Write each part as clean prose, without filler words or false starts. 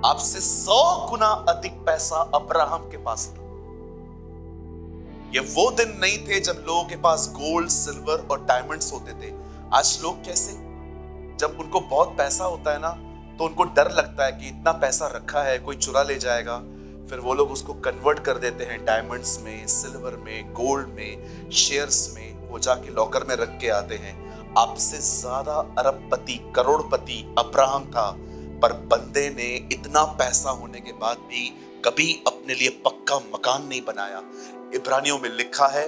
आपसे 100 गुना अधिक पैसा अब्राहम के पास था। ये वो दिन नहीं थे जब लोगों के पास गोल्ड, सिल्वर और डायमंड्स होते थे। आज लोग कैसे, जब उनको बहुत पैसा होता है ना, तो उनको डर लगता है कि इतना पैसा रखा है कोई चुरा ले जाएगा, फिर वो लोग उसको कन्वर्ट कर देते हैं डायमंड्स में, सिल्वर में, गोल्ड में, शेयर्स में, वो जाके लॉकर में रख के आते हैं। आपसे ज्यादा अरबपति, करोड़पति अब्राहम था, पर बंदे ने इतना पैसा होने के बाद भी कभी अपने लिए पक्का मकान नहीं बनाया। इब्रानियों में लिखा है,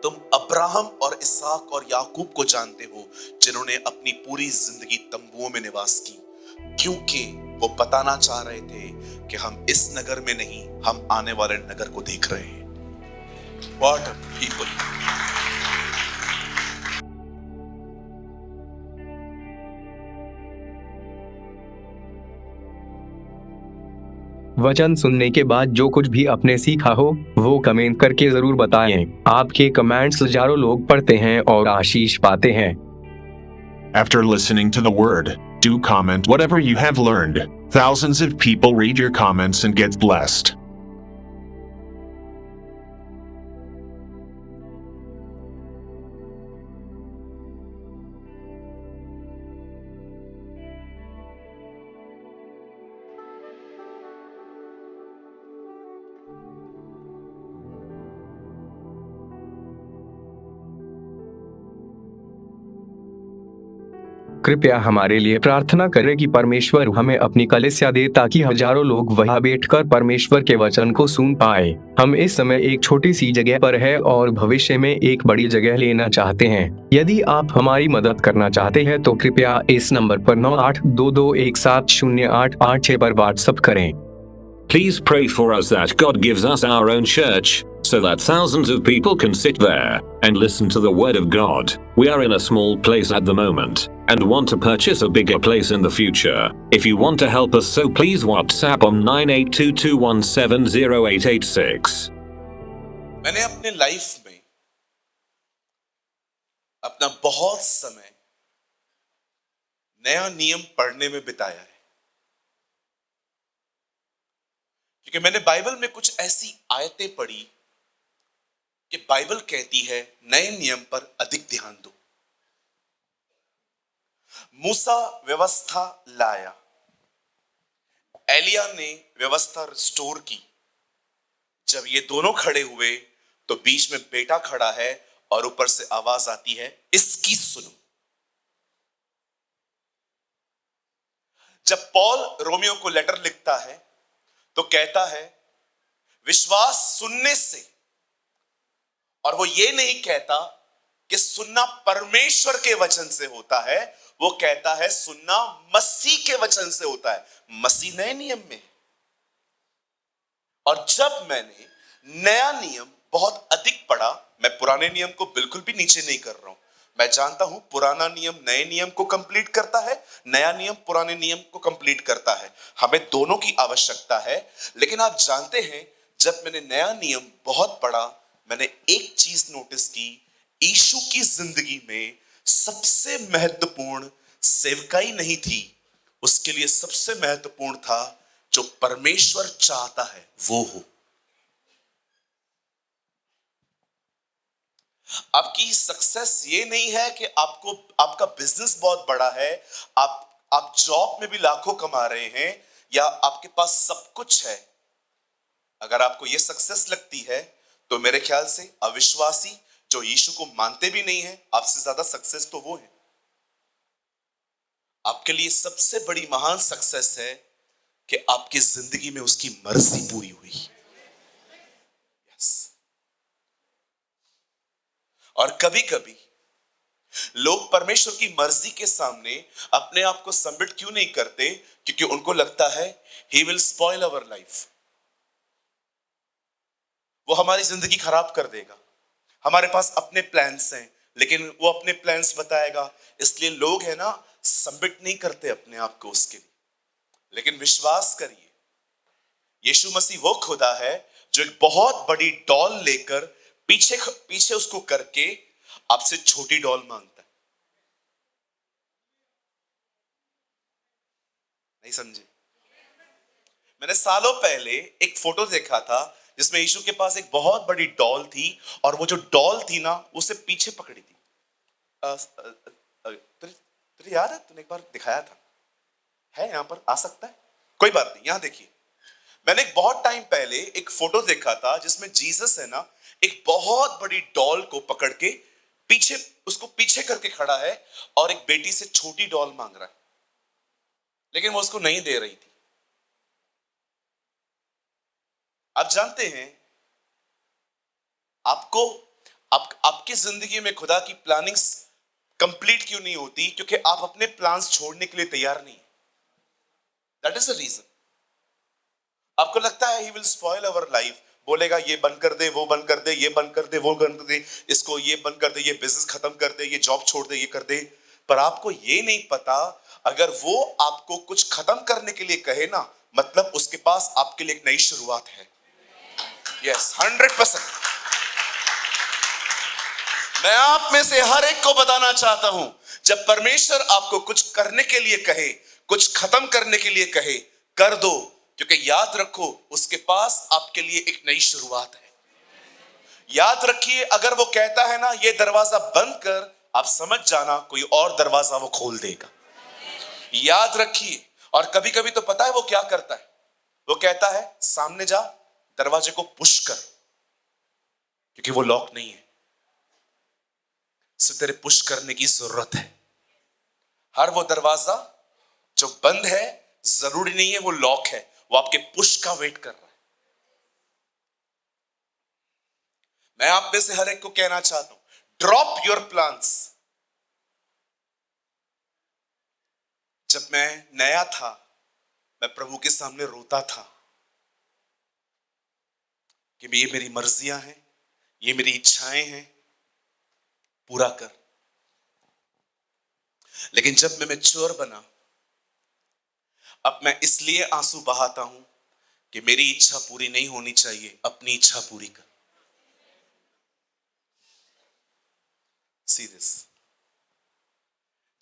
तुम अब्राहम और इसहाक और याकूब को जानते हो, जिन्होंने अपनी पूरी जिंदगी तंबुओं में निवास की, क्योंकि वो बताना चाह रहे थे कि हम इस नगर में नहीं, हम आने वाले नगर को देख रहे हैं। What a people! वचन सुनने के बाद जो कुछ भी आपने सीखा हो वो कमेंट करके जरूर बताएं। आपके कमेंट्स हजारों लोग पढ़ते हैं और आशीष पाते हैं। After listening to the word, do comment whatever you have learned. Thousands of people read your comments and get blessed. कृपया हमारे लिए प्रार्थना करें कि परमेश्वर हमें अपनी कलीसिया दे ताकि हजारों लोग वहां बैठकर परमेश्वर के वचन को सुन पाए। हम इस समय एक छोटी सी जगह पर है और भविष्य में एक बड़ी जगह लेना चाहते हैं। यदि आप हमारी मदद करना चाहते हैं तो कृपया इस नंबर पर 9822170886 पर व्हाट्सएप करें। Please pray for us that God gives us our own church, so that thousands of people can sit there and listen to the word of God. We are in a small place at the moment and want to purchase a bigger place in the future. If you want to help us, so please WhatsApp on 9822170886. मैंने अपने life में अपना बहुत समय नया नियम पढ़ने में बिताया है, क्योंकि मैंने बाइबल में कुछ ऐसी आयतें पढ़ी कि बाइबल कहती है नए नियम पर अधिक ध्यान दो। मूसा व्यवस्था लाया, एलिया ने व्यवस्था रिस्टोर की। जब ये दोनों खड़े हुए तो बीच में बेटा खड़ा है और ऊपर से आवाज आती है, इसकी सुनो। जब पॉल रोमियो को लेटर लिखता है तो कहता है विश्वास सुनने से, और वो ये नहीं कहता कि सुनना परमेश्वर के वचन से होता है, वो कहता है सुनना मसीह के वचन से होता है। मसीह नए नियम में। और जब मैंने नया नियम बहुत अधिक पढ़ा, मैं पुराने नियम को बिल्कुल भी नीचे नहीं कर रहा हूं। मैं जानता हूं पुराना नियम नए नियम को कंप्लीट करता है, नया नियम पुराने नियम को कंप्लीट करता है। हमें दोनों की आवश्यकता है। लेकिन आप जानते हैं, जब मैंने नया नियम बहुत पढ़ा, मैंने एक चीज नोटिस की, यीशु की जिंदगी में सबसे महत्वपूर्ण सेवकाई नहीं थी, उसके लिए सबसे महत्वपूर्ण था जो परमेश्वर चाहता है वो हो। आपकी सक्सेस ये नहीं है कि आपका बिजनेस बहुत बड़ा है, आप जॉब में भी लाखों कमा रहे हैं, या आपके पास सब कुछ है। अगर आपको ये सक्सेस लगती है तो मेरे ख्याल से अविश्वासी जो यीशु को मानते भी नहीं है, आपसे ज्यादा सक्सेस तो वो है। आपके लिए सबसे बड़ी महान सक्सेस है कि आपकी जिंदगी में उसकी मर्जी पूरी हुई। यस। और कभी कभी लोग परमेश्वर की मर्जी के सामने अपने आप को सबमिट क्यों नहीं करते? क्योंकि उनको लगता है he will spoil our life, वो हमारी जिंदगी खराब कर देगा। हमारे पास अपने प्लान्स हैं, लेकिन वो अपने प्लान्स बताएगा, इसलिए लोग है ना सबमिट नहीं करते अपने आप को उसके लिए। लेकिन विश्वास करिए, यीशु मसीह वो खुदा है जो एक बहुत बड़ी डॉल लेकर पीछे पीछे उसको करके आपसे छोटी डॉल मांगता है। नहीं समझे? मैंने सालों पहले एक फोटो देखा था जिसमें यीशु के पास एक बहुत बड़ी डॉल थी, और वो जो डॉल थी ना उसे पीछे पकड़ी थी। तुझे याद है, तूने एक बार दिखाया था, है यहां पर आ सकता है? कोई बात नहीं, यहां देखिए। मैंने एक बहुत टाइम पहले एक फोटो देखा था जिसमें जीसस है ना एक बहुत बड़ी डॉल को पकड़ के पीछे, उसको पीछे करके खड़ा है और एक बेटी से छोटी डॉल मांग रहा है, लेकिन वो उसको नहीं दे रही थी। आप जानते हैं आपकी जिंदगी में खुदा की प्लानिंग्स कंप्लीट क्यों नहीं होती? क्योंकि आप अपने प्लान्स छोड़ने के लिए तैयार नहीं। That is the reason. आपको लगता है he will spoil our life, बोलेगा ये बंद कर दे, वो बंद कर दे, ये बंद कर दे, वो बंद कर दे, इसको ये बंद कर दे, ये बिजनेस खत्म कर दे, ये जॉब छोड़ दे, ये कर दे। पर आपको ये नहीं पता, अगर वो आपको कुछ खत्म करने के लिए कहे ना, मतलब उसके पास आपके लिए एक नई शुरुआत है। यस, 100%। मैं आप में से हर एक को बताना चाहता हूं, जब परमेश्वर आपको कुछ करने के लिए कहे, कुछ खत्म करने के लिए कहे, कर दो, क्योंकि याद रखो उसके पास आपके लिए एक नई शुरुआत है। याद रखिए, अगर वो कहता है ना ये दरवाजा बंद कर, आप समझ जाना कोई और दरवाजा वो खोल देगा। याद रखिए। और कभी कभी तो पता है वो क्या करता है? वो कहता है सामने जा, दरवाजे को पुश कर, क्योंकि वो लॉक नहीं है, सिर्फ तेरे पुश करने की जरूरत है। हर वो दरवाजा जो बंद है जरूरी नहीं है वो लॉक है, वो आपके पुश का वेट कर रहा है। मैं आप में से हर एक को कहना चाहता हूं, ड्रॉप योर प्लान्स। जब मैं नया था, मैं प्रभु के सामने रोता था कि ये मेरी मर्जियां हैं, ये मेरी इच्छाएं हैं, पूरा कर। लेकिन जब मैं मैच्योर बना, अब मैं इसलिए आंसू बहाता हूं कि मेरी इच्छा पूरी नहीं होनी चाहिए, अपनी इच्छा पूरी कर। See this.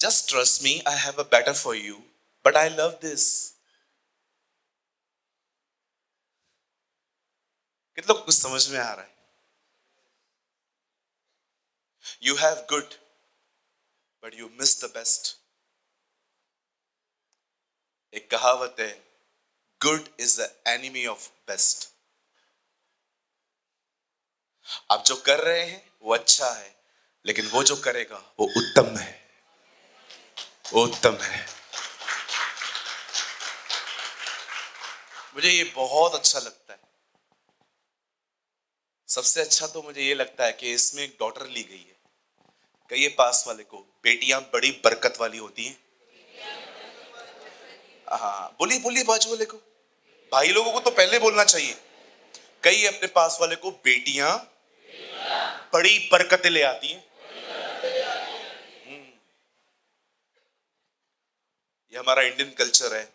Just trust me, I have a better for you, but I love this. कितने लोग कुछ समझ में आ रहा है? You have good, but you miss the best. एक कहावत है, good is the enemy of best. आप जो कर रहे हैं वो अच्छा है, लेकिन वो जो करेगा वो उत्तम है, वो उत्तम है। मुझे ये बहुत अच्छा लगता है। सबसे अच्छा तो मुझे ये लगता है कि इसमें एक डॉटर ली गई है। कहिए पास वाले को, बेटियां बड़ी बरकत वाली होती हैं। हाँ, बोलिए बोलिए बाजू वाले को, भाई लोगों को तो पहले बोलना चाहिए। कहिए अपने पास वाले को, बेटियां बड़ी बरकतें ले आती हैं। ये हमारा इंडियन कल्चर है।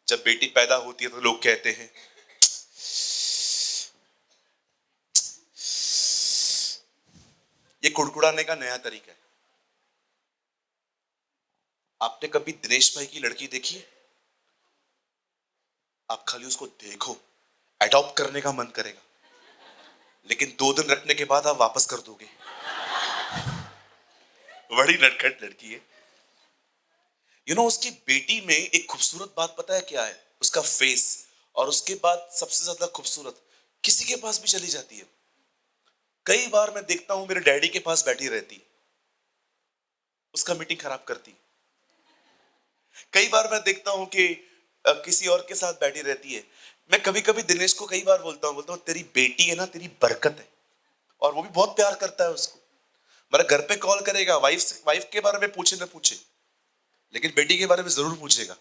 जब बेटी पैदा होती है तो लोग कहते हैं ये कुड़कुड़ाने का नया तरीका है। आपने कभी दिनेश भाई की लड़की देखी है? आप खाली उसको देखो, अडॉप्ट करने का मन करेगा, लेकिन 2 दिन रखने के बाद आप वापस कर दोगे। बड़ी नटखट लड़की है। उसकी बेटी में एक खूबसूरत बात पता है क्या है? उसका फेस। और उसके बाद सबसे ज्यादा खूबसूरत किसी के पास भी चली जाती है। कई बार मैं देखता हूं मेरे डैडी के पास बैठी रहती, उसका मीटिंग खराब करती। कई बार मैं देखता हूं कि किसी और के साथ बैठी रहती है। मैं कभी कभी दिनेश को कई बार बोलता हूं तेरी बेटी है ना, तेरी बरकत है। और वो भी बहुत प्यार करता है उसको। मेरा घर पे कॉल करेगा, वाइफ के बारे में पूछे ना पूछे, लेकिन बेटी के बारे में जरूर पूछेगा।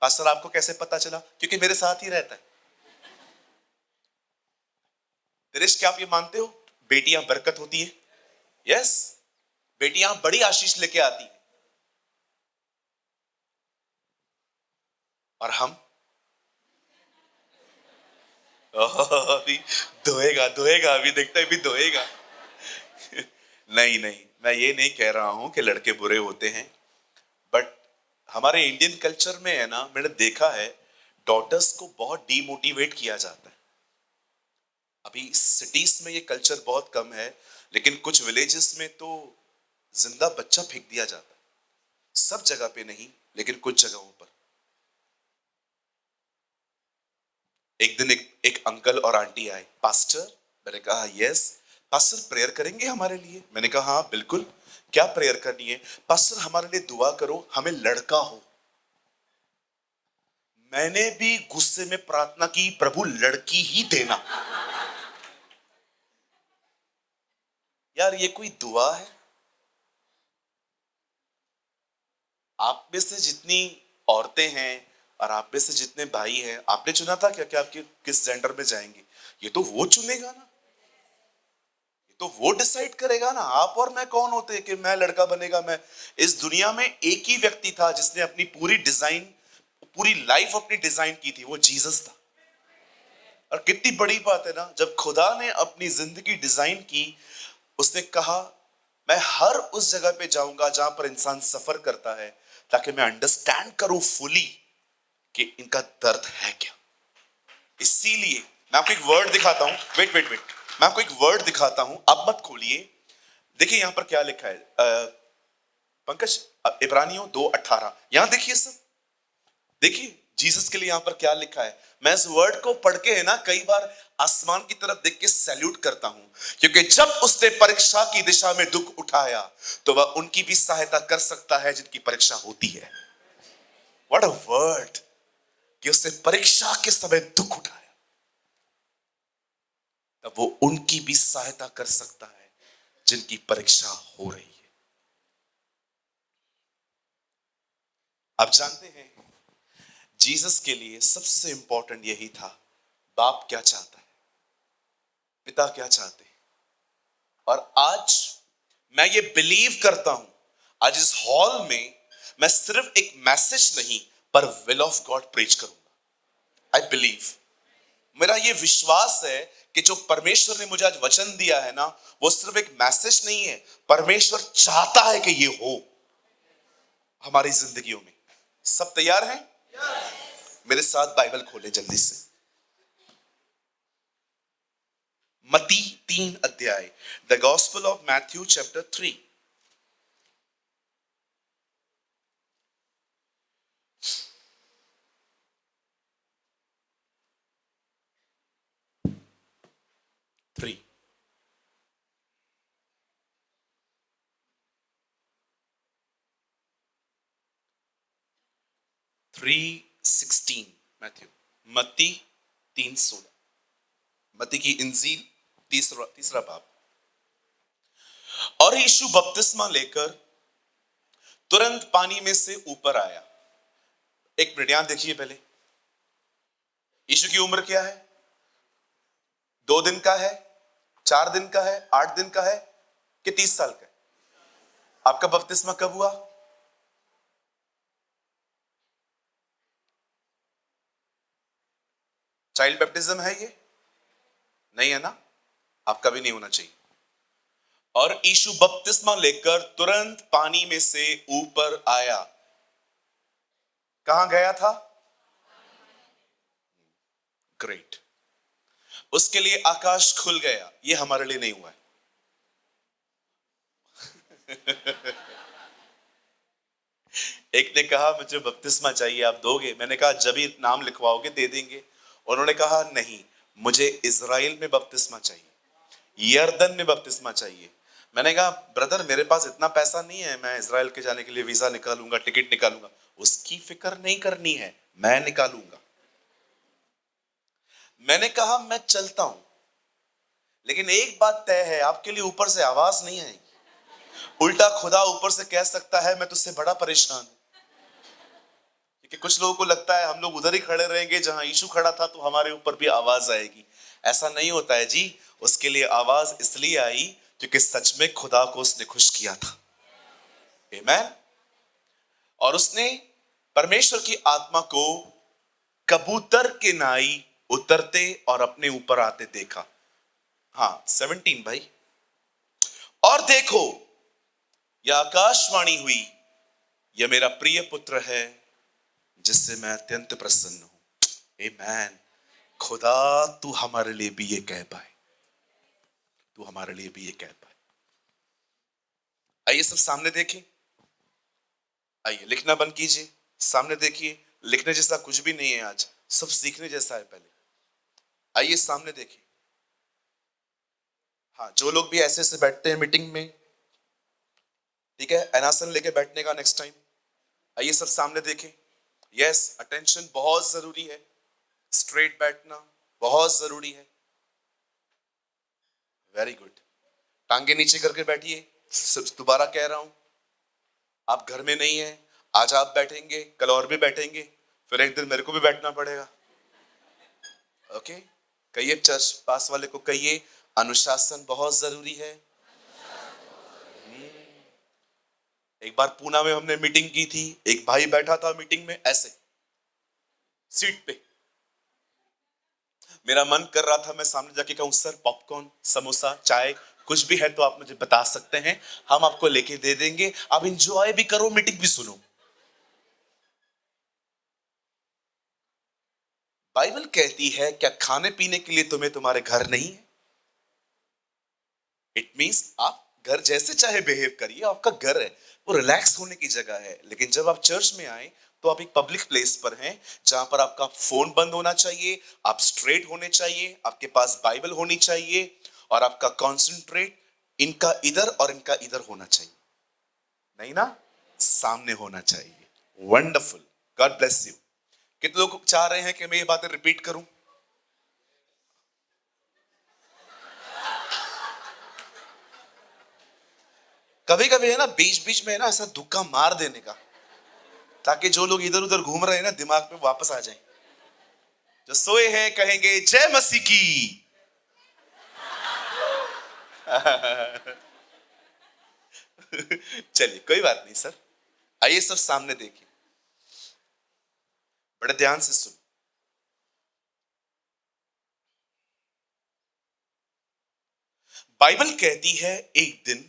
पास्टर आपको कैसे पता चला? क्योंकि मेरे साथ ही रहता है। दिनेश, क्या आप ये मानते हो बेटियां बरकत होती है? यस, बेटियां बड़ी आशीष लेके आती है। और हम अभी धोएगा धोएगा, अभी देखता है, अभी धोएगा। नहीं नहीं, मैं ये नहीं कह रहा हूं कि लड़के बुरे होते हैं, बट हमारे इंडियन कल्चर में है ना, मैंने देखा है डॉटर्स को बहुत डीमोटिवेट किया जाता है। अभी सिटीज में ये कल्चर बहुत कम है, लेकिन कुछ विलेजेस में तो जिंदा बच्चा फेंक दिया जाता है। सब जगह पे नहीं, लेकिन कुछ जगहों पर। एक दिन एक अंकल और आंटी आए, पास्टर। मैंने कहा यस पास्टर, प्रेयर करेंगे हमारे लिए? मैंने कहा हाँ बिल्कुल। क्या प्रेयर करनी है? पास्टर हमारे लिए दुआ करो, हमें लड़का हो। मैंने भी गुस्से में प्रार्थना की, प्रभु लड़की ही देना। यार ये कोई दुआ है? आप में से जितनी औरतें हैं और आप में से जितने भाई हैं, आपने चुना था क्या कि आपके किस जेंडर में जाएंगे? ये तो वो चुनेगा ना, ये तो वो डिसाइड करेगा ना। आप और मैं कौन होते हैं कि मैं लड़का बनेगा? मैं इस दुनिया में एक ही व्यक्ति था जिसने अपनी पूरी लाइफ अपनी डिजाइन की थी, वो जीसस था। और कितनी बड़ी बात है ना, जब खुदा ने अपनी जिंदगी डिजाइन की, उसने कहा मैं हर उस जगह पे जाऊंगा जहां पर इंसान सफर करता है, ताकि मैं अंडरस्टैंड करूं फुली कि इनका दर्द है क्या। इसीलिए मैं आपको एक वर्ड दिखाता हूं। वेट वेट वेट, मैं आपको एक वर्ड दिखाता हूं, आप मत खोलिए। देखिए यहां पर क्या लिखा है पंकज, इब्रानियों 2:18, यहां देखिए सब। देखिए जीसस के लिए यहां पर क्या लिखा है। मैं इस वर्ड को पढ़ के है ना, कई बार आसमान की तरफ देख के सैल्यूट करता हूं, क्योंकि जब उसने परीक्षा की दिशा में दुख उठाया, तो वह उनकी भी सहायता कर सकता है जिनकी परीक्षा होती है। व्हाट अ वर्ड, कि उसने परीक्षा के समय दुख उठाया, तब वो उनकी भी सहायता कर सकता है जिनकी परीक्षा हो रही है। आप जानते हैं जीसस के लिए सबसे इंपॉर्टेंट यही था, बाप क्या चाहता है, पिता क्या चाहते हैं। और आज मैं ये बिलीव करता हूं, आज इस हॉल में मैं सिर्फ एक मैसेज नहीं पर विल ऑफ गॉड प्रीच करूंगा। आई बिलीव, मेरा ये विश्वास है कि जो परमेश्वर ने मुझे आज वचन दिया है ना, वो सिर्फ एक मैसेज नहीं है, परमेश्वर चाहता है कि ये हो हमारी जिंदगियों में। सब तैयार हैं? मेरे साथ बाइबल खोले जल्दी से, मत्ती 3 अध्याय, the gospel of Matthew chapter 3। 3। Three 16 Matthew, मत्ती 3:16, मत्ती की इंजील तीसरा बाब। और यीशु बपतिस्मा लेकर तुरंत पानी में से ऊपर आया। एक मिनट यहां देखिए पहले, यीशु की उम्र क्या है? 2 दिन का है, 4 दिन का है, 8 दिन का है कि 30 साल का है? आपका बपतिस्मा कब हुआ? चाइल्ड बैप्टिज्म है ये? नहीं है ना, आपका भी नहीं होना चाहिए। और यीशु बपतिस्मा लेकर तुरंत पानी में से ऊपर आया। कहां गया था? ग्रेट। उसके लिए आकाश खुल गया। ये हमारे लिए नहीं हुआ है। एक ने कहा मुझे बपतिस्मा चाहिए, आप दोगे? मैंने कहा जब ही नाम लिखवाओगे दे देंगे। उन्होंने कहा नहीं, मुझे इजराइल में बपतिस्मा चाहिए, यर्दन में बपतिस्मा चाहिए। मैंने कहा ब्रदर मेरे पास इतना पैसा नहीं है, मैं इजराइल के जाने के लिए वीजा निकालूंगा, टिकट निकालूंगा। उसकी फिक्र नहीं करनी है, मैं निकालूंगा। मैंने कहा मैं चलता हूं, लेकिन एक बात तय है, आपके लिए ऊपर से आवाज नहीं आएगी। उल्टा खुदा ऊपर से कह सकता है मैं तुझसे बड़ा परेशान हूं। क्योंकि कुछ लोगों को लगता है हम लोग उधर ही खड़े रहेंगे जहां यीशु खड़ा था तो हमारे ऊपर भी आवाज आएगी। ऐसा नहीं होता है जी। उसके लिए आवाज इसलिए आई क्योंकि सच में खुदा को उसने खुश किया था। आमीन। और उसने परमेश्वर की आत्मा को कबूतर के नाई उतरते और अपने ऊपर आते देखा। हाँ 17 भाई। और देखो यह आकाशवाणी हुई, यह मेरा प्रिय पुत्र है जिससे मैं अत्यंत प्रसन्न हूं। आमीन। खुदा तू हमारे लिए भी ये कह पाए, तू हमारे लिए भी ये कह पाए। आइए सब सामने देखें। आइए लिखना बंद कीजिए, सामने देखिए। लिखने जैसा कुछ भी नहीं है आज, सब सीखने जैसा है पहले। आइए सामने देखिए। हाँ जो लोग भी ऐसे ऐसे बैठते हैं मीटिंग में, ठीक है, अनासन लेके बैठने का नेक्स्ट टाइम। आइए सब सामने देखें। यस, अटेंशन बहुत जरूरी है। स्ट्रेट बैठना बहुत जरूरी है। Very good. टांगे नीचे करके बैठिए। दोबारा कह रहा हूं, आप घर में नहीं है, आज आप बैठेंगे, कल और भी बैठेंगे, फिर एक दिन मेरे को भी बैठना पड़ेगा। ओके, कहिए चर्च पास वाले को, कहिए अनुशासन बहुत जरूरी है। एक बार पूना में हमने मीटिंग की थी, एक भाई बैठा था मीटिंग में ऐसे सीट पे। मेरा मन कर रहा था मैं सामने जाके कहूं सर पॉपकॉर्न, समोसा, चाय कुछ भी है तो आप मुझे बता सकते हैं, हम आपको लेके दे देंगे, आप इंजॉय भी करो, मीटिंग भी सुनो। बाइबल कहती है क्या खाने पीने के लिए तुम्हें तुम्हारे घर नहीं है? इट मींस आप घर जैसे चाहे बिहेव करिए, आपका घर है, वो रिलैक्स होने की जगह है। लेकिन जब आप चर्च में आए तो आप एक पब्लिक प्लेस पर हैं जहां पर आपका फोन बंद होना चाहिए, आप स्ट्रेट होने चाहिए, आपके पास बाइबल होनी चाहिए और आपका कॉन्सेंट्रेट इनका इधर और इनका इधर होना चाहिए, नहीं ना, सामने होना चाहिए। Wonderful, God bless you. कितने लोग चाह रहे हैं कि मैं ये बातें रिपीट करूं? कभी कभी है ना बीच बीच में है ना ऐसा धुक्का मार देने का, ताकि जो लोग इधर उधर घूम रहे हैं ना दिमाग में वापस आ जाएं। जो सोए हैं कहेंगे जय मसीह की। चलिए कोई बात नहीं सर। आइए सब सामने देखिए, बड़े ध्यान से सुन। बाइबल कहती है एक दिन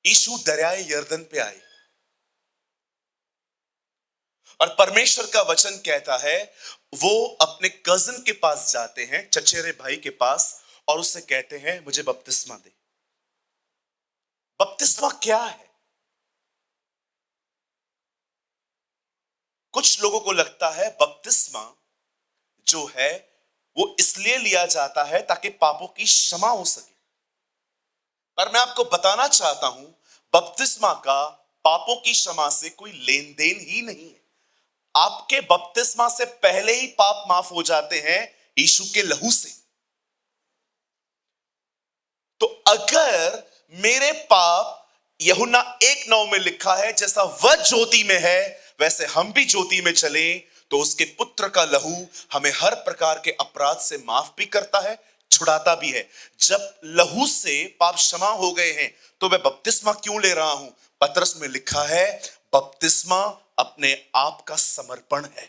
यीशु दरियाए यर्दन पे आए और परमेश्वर का वचन कहता है वो अपने कजिन के पास जाते हैं, चचेरे भाई के पास, और उससे कहते हैं मुझे बपतिस्मा दे। बपतिस्मा क्या है? कुछ लोगों को लगता है बपतिस्मा जो है वो इसलिए लिया जाता है ताकि पापों की क्षमा हो सके। पर मैं आपको बताना चाहता हूं, बपतिस्मा का पापों की क्षमा से कोई लेन देन ही नहीं है। आपके बपतिस्मा से पहले ही पाप माफ हो जाते हैं यीशु के लहू से। तो अगर मेरे पाप, यूहन्ना 1:9 में लिखा है, जैसा वह ज्योति में है वैसे हम भी ज्योति में चले, तो उसके पुत्र का लहू हमें हर प्रकार के अपराध से माफ भी करता है, छुड़ाता भी है। जब लहू से पाप क्षमा हो गए हैं तो मैं बपतिस्मा क्यों ले रहा हूं? पतरस में लिखा है, बपतिस्मा अपने आप का समर्पण है।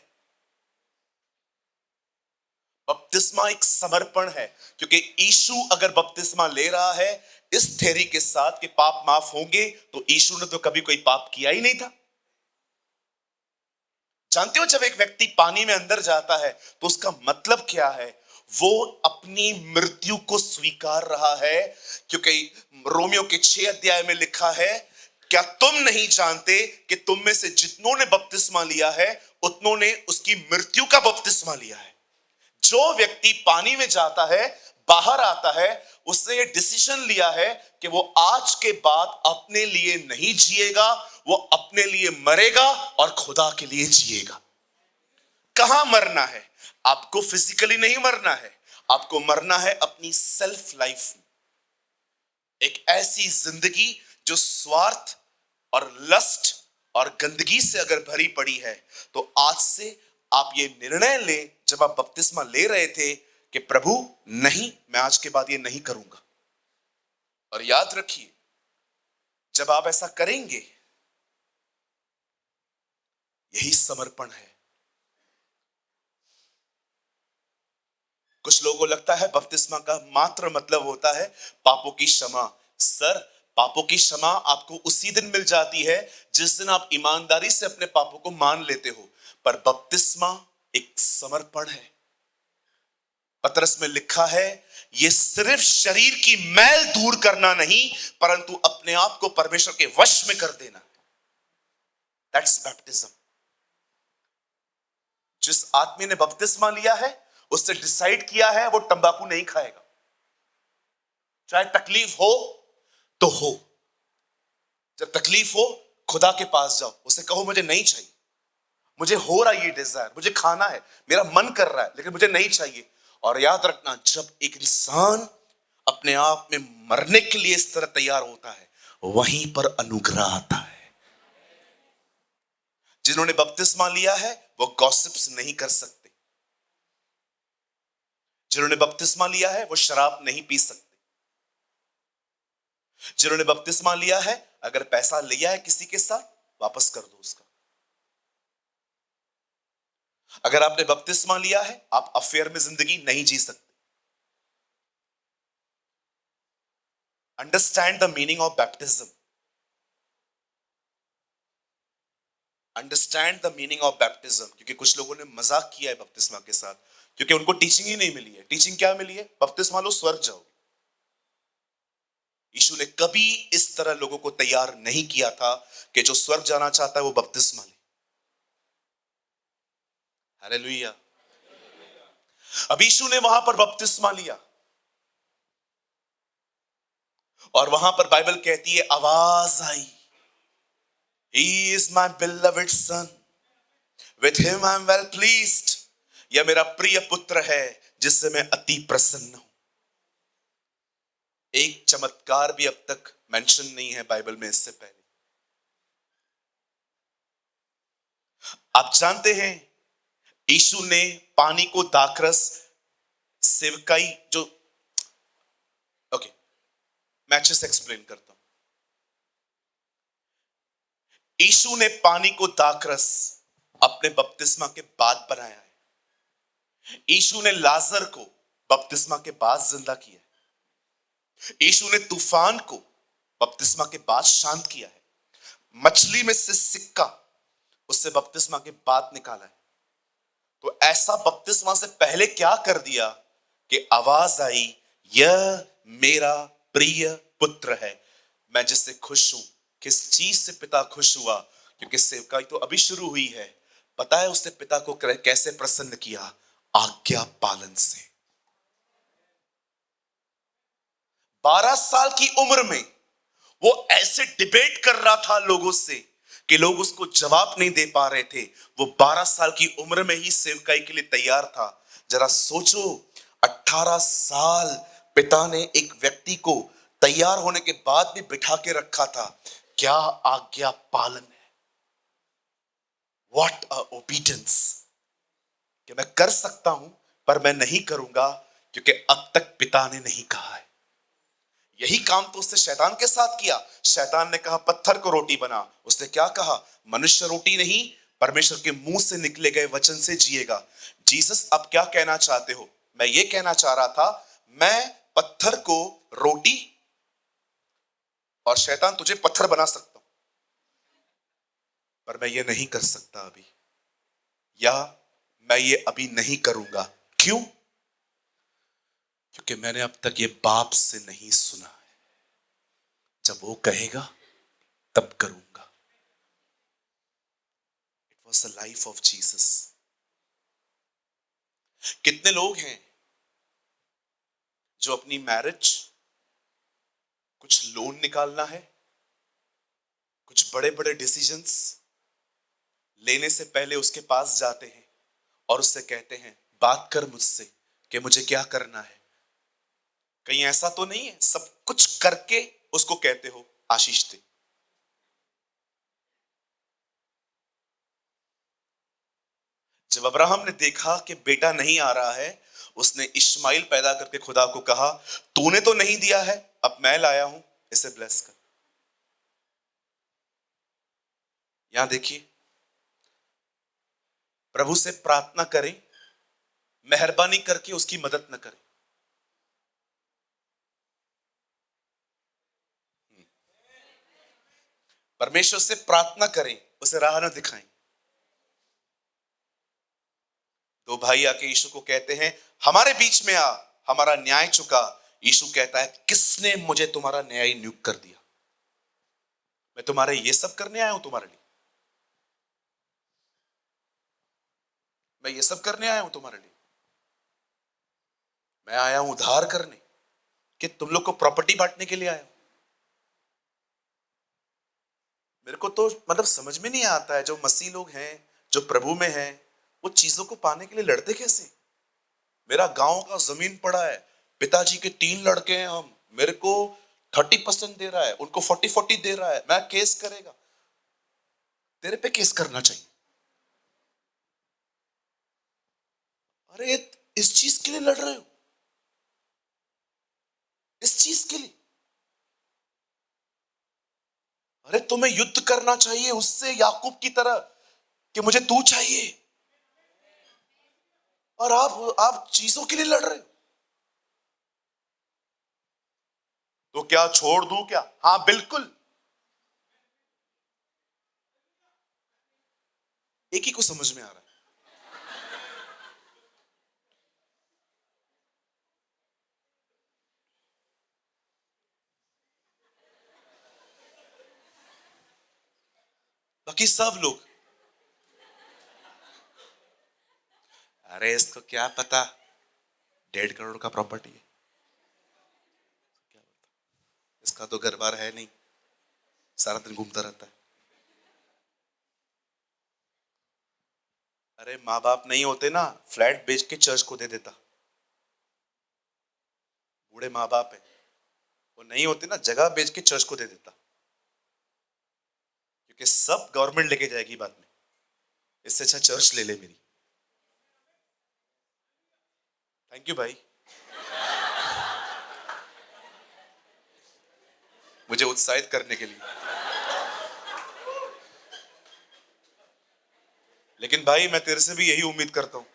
बपतिस्मा एक समर्पण है, क्योंकि यीशु अगर बपतिस्मा ले रहा है इस थ्योरी के साथ कि पाप माफ होंगे, तो यीशु ने तो कभी कोई पाप किया ही नहीं था। जानते हो, जब एक व्यक्ति पानी में अंदर जाता है तो उसका मतलब क्या है? वो अपनी मृत्यु को स्वीकार रहा है, क्योंकि रोमियो के 6 अध्याय में लिखा है, क्या तुम नहीं जानते कि तुम में से जितनों ने बपतिस्मा लिया है उतनों ने उसकी मृत्यु का बपतिस्मा लिया है। जो व्यक्ति पानी में जाता है, बाहर आता है, उसने ये डिसीजन लिया है कि वो आज के बाद अपने लिए नहीं जिएगा, वो अपने लिए मरेगा और खुदा के लिए जिएगा। कहां मरना है? आपको फिजिकली नहीं मरना है, आपको मरना है अपनी सेल्फ लाइफ में। एक ऐसी जिंदगी जो स्वार्थ और लस्ट और गंदगी से अगर भरी पड़ी है, तो आज से आप ये निर्णय लें, जब आप बपतिस्मा ले रहे थे, कि प्रभु नहीं, मैं आज के बाद ये नहीं करूंगा। और याद रखिए, जब आप ऐसा करेंगे, यही समर्पण है। कुछ लोगों को लगता है बपतिस्मा का मात्र मतलब होता है पापों की क्षमा। सर, पापों की क्षमा आपको उसी दिन मिल जाती है जिस दिन आप ईमानदारी से अपने पापों को मान लेते हो। पर बपतिस्मा एक समर्पण है। पतरस में लिखा है, यह सिर्फ शरीर की मैल दूर करना नहीं, परंतु अपने आप को परमेश्वर के वश में कर देना। That's baptism. जिस आदमी ने बपतिस्मा लिया है, उसने डिसाइड किया है वो तंबाकू नहीं खाएगा। चाहे तकलीफ हो तो हो। जब तकलीफ हो, खुदा के पास जाओ, उसे कहो मुझे नहीं चाहिए, मुझे हो रहा ये डिजायर, मुझे खाना है, मेरा मन कर रहा है, लेकिन मुझे नहीं चाहिए। और याद रखना, जब एक इंसान अपने आप में मरने के लिए इस तरह तैयार होता है, वहीं पर अनुग्रह आता है। जिन्होंने बपतिस्मा लिया है वो गॉसिप्स नहीं कर सकते। जिन्होंने बपतिस्मा लिया है वो शराब नहीं पी सकते। जिन्होंने बपतिस्मा लिया है, अगर पैसा लिया है किसी के साथ, वापस कर दो उसका। अगर आपने बपतिस्मा लिया है, आप अफेयर में जिंदगी नहीं जी सकते। Understand the meaning of baptism. Understand the meaning of baptism. क्योंकि कुछ लोगों ने मजाक किया है बपतिस्मा के साथ, क्योंकि उनको टीचिंग ही नहीं मिली है। टीचिंग क्या मिली है? बपतिस्मा लो, स्वर्ग जाओ। यीशु ने कभी इस तरह लोगों को तैयार नहीं किया था कि जो स्वर्ग जाना चाहता है वो बपतिस्मा ले। हालेलुया। अब यीशु ने वहां पर बपतिस्मा लिया, और वहां पर बाइबल कहती है, आवाज आई, He is my beloved son, with him I am well pleased। यह मेरा प्रिय पुत्र है जिससे मैं अति प्रसन्न हूं। एक चमत्कार भी अब तक मेंशन नहीं है बाइबल में इससे पहले। आप जानते हैं, यीशु ने पानी को दाखरस सेवकाई जो मैं अच्छे से एक्सप्लेन करता हूं। यीशु ने पानी को दाखरस अपने बपतिस्मा के बाद बनाया है। यीशु ने लाजर को बपतिस्मा के बाद जिंदा किया है। यीशु ने तूफान को बपतिस्मा के बाद शांत किया है। मछली में से सिक्का उससे बपतिस्मा के बाद निकाला है। तो ऐसा बपतिस्मा से पहले क्या कर दिया कि आवाज आई, यह मेरा प्रिय पुत्र है, मैं जिससे खुश हूं। किस चीज से पिता खुश हुआ? क्योंकि सेवकाई तो अभी शुरू हुई है। पता है उसने पिता को कैसे प्रसन्न किया? आज्ञा पालन से। 12 साल की उम्र में वो ऐसे डिबेट कर रहा था लोगों से कि लोग उसको जवाब नहीं दे पा रहे थे। वो 12 साल की उम्र में ही सेवकाई के लिए तैयार था। जरा सोचो, 18 साल पिता ने एक व्यक्ति को तैयार होने के बाद भी बिठा के रखा था। क्या आज्ञा पालन है! What a obedience! कि मैं कर सकता हूं पर मैं नहीं करूंगा क्योंकि अब तक पिता ने नहीं कहा है। यही काम तो उसने शैतान के साथ किया। शैतान ने कहा पत्थर को रोटी बना, उसने क्या कहा? मनुष्य रोटी नहीं, परमेश्वर के मुंह से निकले गए वचन से जिएगा। जीसस अब क्या कहना चाहते हो? मैं ये कहना चाह रहा था, मैं पत्थर को रोटी और शैतान तुझे पत्थर बना सकता हूं, पर मैं ये नहीं कर सकता अभी, या मैं ये अभी नहीं करूंगा। क्यों? क्योंकि मैंने अब तक ये बाप से नहीं सुना है। जब वो कहेगा तब करूंगा। It was the life of Jesus. कितने लोग हैं जो अपनी मैरिज, कुछ लोन निकालना है, कुछ बड़े बड़े डिसीजंस लेने से पहले उसके पास जाते हैं और उससे कहते हैं बात कर मुझसे कि मुझे क्या करना है। कहीं ऐसा तो नहीं है सब कुछ करके उसको कहते हो आशीष दे? जब अब्राहम ने देखा कि बेटा नहीं आ रहा है, उसने इश्माइल पैदा करके खुदा को कहा तूने तो नहीं दिया है, अब मैं लाया हूं, इसे ब्लेस कर। यहां देखिए, प्रभु से प्रार्थना करें, मेहरबानी करके उसकी मदद न करें। परमेश्वर से प्रार्थना करें, उसे राह न दिखाएं। दो भाई आके यीशु को कहते हैं हमारे बीच में आ, हमारा न्याय चुका। यीशु कहता है किसने मुझे तुम्हारा न्याय नियुक्त कर दिया? मैं तुम्हारे ये सब करने आया हूं तुम्हारे लिए? मैं ये सब करने आया हूं तुम्हारे लिए? मैं आया हूं उद्धार करने, कि तुम लोग को प्रॉपर्टी बांटने के लिए आया हूं? मेरे को तो मतलब समझ में नहीं आता है, जो मसीह लोग हैं, जो प्रभु में हैं, वो चीजों को पाने के लिए लड़ते कैसे? मेरा गांव का जमीन पड़ा है, पिताजी के 3 लड़के हैं हम, मेरे को 30% दे रहा है, उनको 40-40 दे रहा है, मैं केस करेगा। तेरे पे केस करना चाहिए। अरे इस चीज के लिए लड़ रहे हो? इस चीज के लिए? अरे तुम्हें युद्ध करना चाहिए उससे, याकूब की तरह, कि मुझे तू चाहिए, और आप चीजों के लिए लड़ रहे हो। तो क्या छोड़ दूं क्या? हाँ बिल्कुल। एक ही को समझ में आ रहा है। बाकी सब लोग, अरे इसको क्या पता, 1.5 करोड़ का प्रॉपर्टी है, इसका तो घर बार है नहीं, सारा दिन घूमता रहता है। अरे माँ बाप नहीं होते ना, फ्लैट बेच के चर्च को दे देता। बूढ़े माँ बाप है, वो नहीं होते ना, जगह बेच के चर्च को दे देता, क्योंकि सब गवर्नमेंट लेके जाएगी बाद में, इससे अच्छा चर्च ले ले मेरी। थैंक यू भाई, मुझे उत्साहित करने के लिए। लेकिन भाई मैं तेरे से भी यही उम्मीद करता हूं।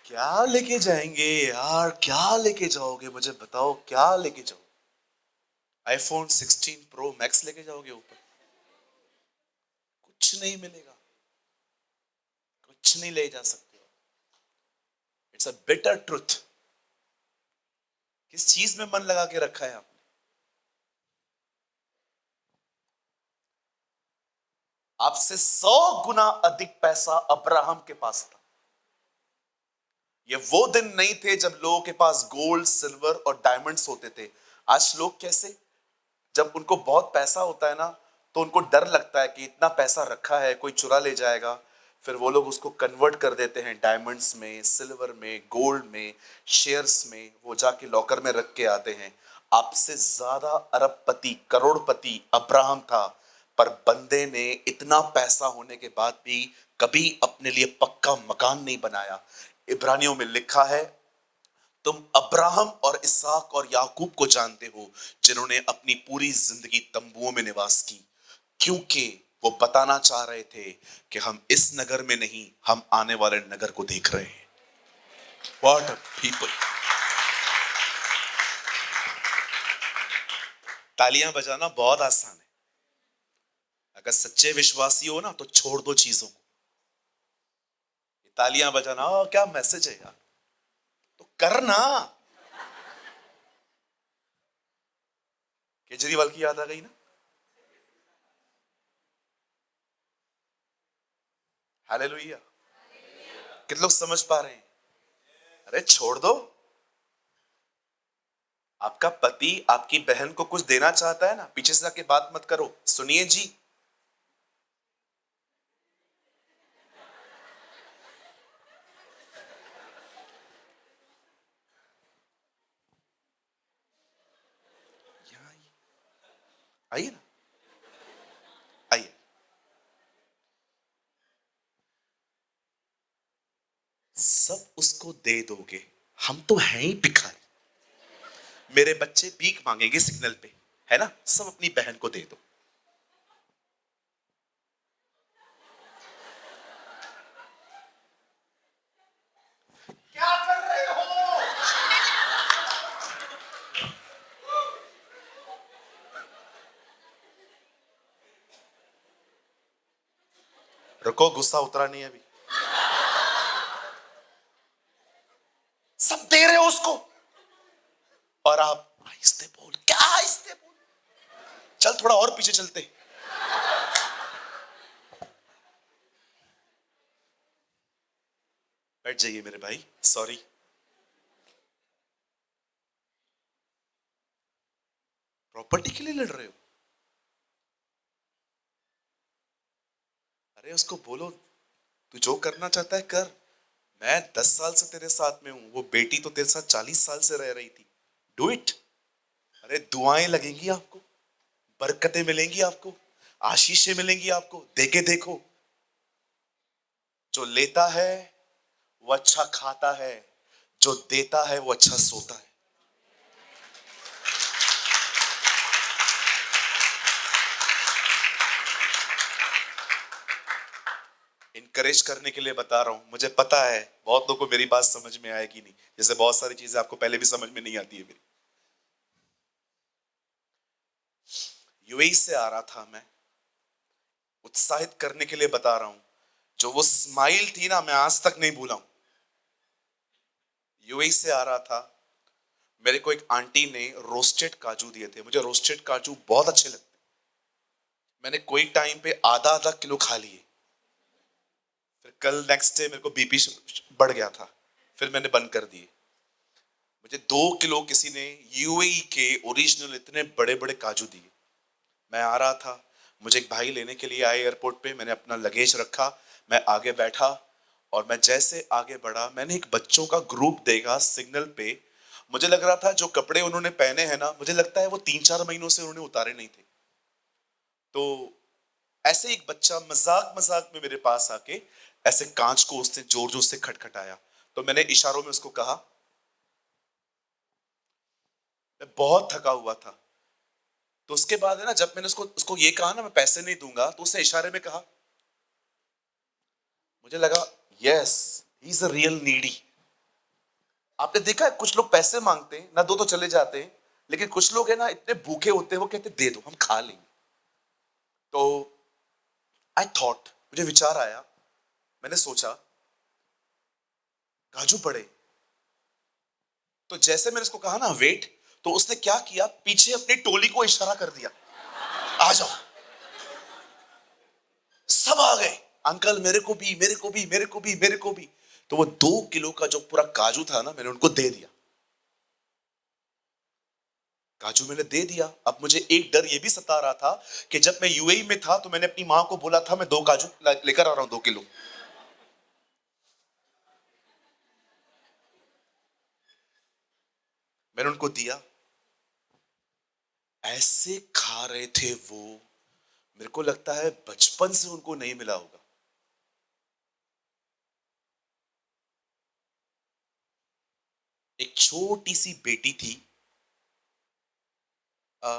क्या लेके जाएंगे यार? क्या लेके जाओगे मुझे बताओ, क्या लेके जाओ? आईफोन 16 प्रो मैक्स लेके जाओगे ऊपर? कुछ नहीं मिलेगा, कुछ नहीं ले जा सकते। It's a bitter truth. किस चीज में मन लगा के रखा है आपने? आपसे 100 गुना अधिक पैसा अब्राहम के पास था। ये वो दिन नहीं थे जब लोगों के पास गोल्ड, सिल्वर और डायमंड्स होते थे। आज लोग कैसे, जब उनको बहुत पैसा होता है ना, तो उनको डर लगता है कि इतना पैसा रखा है कोई चुरा ले जाएगा। फिर वो लोग उसको कन्वर्ट कर देते हैं डायमंड्स में, सिल्वर में, गोल्ड में, शेयर्स में, वो जाके लॉकर में रख के आते हैं। आपसे ज्यादा अरबपति, करोड़पति अब्राहम था, पर बंदे ने इतना पैसा होने के बाद भी कभी अपने लिए पक्का मकान नहीं बनाया। इब्रानियों में लिखा है, तुम अब्राहम और इसहाक और याकूब को जानते हो, जिन्होंने अपनी पूरी जिंदगी तंबुओं में निवास की, क्योंकि वो बताना चाह रहे थे कि हम इस नगर में नहीं, हम आने वाले नगर को देख रहे हैं। What a people! तालियां बजाना बहुत आसान है। अगर सच्चे विश्वासी हो ना, तो छोड़ दो चीजों को। तालियां बजाना क्या मैसेज है यार, तो करना। केजरीवाल की याद आ गई ना। हालेलुया। कितने लोग समझ पा रहे हैं? अरे छोड़ दो। आपका पति आपकी बहन को कुछ देना चाहता है ना, पीछे से जाके बात मत करो, सुनिए जी। आइए ना, आइए। सब उसको दे दोगे, हम तो हैं ही भिखारी। मेरे बच्चे भीख मांगेंगे सिग्नल पे, है ना, सब अपनी बहन को दे दो। क्या कर रहे हो? रुको, गुस्सा उतरा नहीं है अभी। सब दे रहे हो उसको, और आप आहिस्ते बोल। क्या आहिस्ते बोल? चल थोड़ा और पीछे चलते। बैठ जाइए मेरे भाई, सॉरी। प्रॉपर्टी के लिए लड़ रहे हो? अरे उसको बोलो, तू जो करना चाहता है कर। मैं 10 साल से तेरे साथ में हूं, वो बेटी तो तेरे साथ 40 साल से रह रही थी। Do it. अरे दुआएं लगेंगी आपको, बरकतें मिलेंगी आपको, आशीषें मिलेंगी आपको। देके देखो, जो लेता है वो अच्छा खाता है, जो देता है वो अच्छा सोता है। इनकरेज करने के लिए बता रहा हूं। मुझे पता है बहुत लोगों को मेरी बात समझ में आएगी नहीं, जैसे बहुत सारी चीजें आपको पहले भी समझ में नहीं आती है मेरी। यूएई से आ रहा था मैं, उत्साहित करने के लिए बता रहा हूं। जो वो स्माइल थी ना, मैं आज तक नहीं भूला हूं। यूएई से आ रहा था, मेरे को एक आंटी ने रोस्टेड काजू दिए थे। मुझे रोस्टेड काजू बहुत अच्छे लगते। मैंने कोई टाइम पे आधा आधा किलो खा लिए। फिर कल नेक्स्ट डे मेरे को बीपी बढ़ गया था, फिर मैंने बंद कर दिए। मुझे 2 किलो किसी ने यूएई के ओरिजिनल इतने बड़े बड़े काजू दिए। मैं आ रहा था, मुझे एक भाई लेने के लिए आए एयरपोर्ट पे। मैंने अपना लगेज रखा, मैं आगे बैठा, और मैं जैसे आगे बढ़ा, मैंने एक बच्चों का ग्रुप देखा सिग्नल पे। मुझे लग रहा था जो कपड़े उन्होंने पहने हैं ना, मुझे लगता है वो 3-4 महीनों से उन्होंने उतारे नहीं थे। तो ऐसे एक बच्चा मजाक मजाक में मेरे पास आके ऐसे कांच को उसने जोर जोर से खटखटाया। तो मैंने इशारों में उसको कहा। मैं बहुत थका हुआ था, तो उसके बाद है ना, जब मैंने उसको उसको ये कहा ना मैं पैसे नहीं दूंगा, तो उसने इशारे में कहा। मुझे लगा yes, he is a real needy. आपने देखा है कुछ लोग पैसे मांगते हैं ना, दो तो चले जाते हैं, लेकिन कुछ लोग है ना इतने भूखे होते हैं, वो कहते दे दो हम खा लेंगे। तो आई थॉट, मुझे विचार आया, मैंने सोचा काजू पड़े। तो जैसे मैंने उसको कहा ना वेट, तो उसने क्या किया, पीछे अपनी टोली को इशारा कर दिया, आ जाओ। सब आ गए, अंकल मेरे को भी, मेरे को भी, मेरे को भी, मेरे को भी। तो वो 2 किलो का जो पूरा काजू था ना, मैंने उनको दे दिया। काजू मैंने दे दिया। अब मुझे एक डर ये भी सता रहा था कि जब मैं यूएई में था तो मैंने अपनी मां को बोला था मैं 2 काजू लेकर आ रहा हूं, 2 किलो। मैंने उनको दिया, ऐसे खा रहे थे वो, मेरे को लगता है बचपन से उनको नहीं मिला होगा। एक छोटी सी बेटी थी। आ,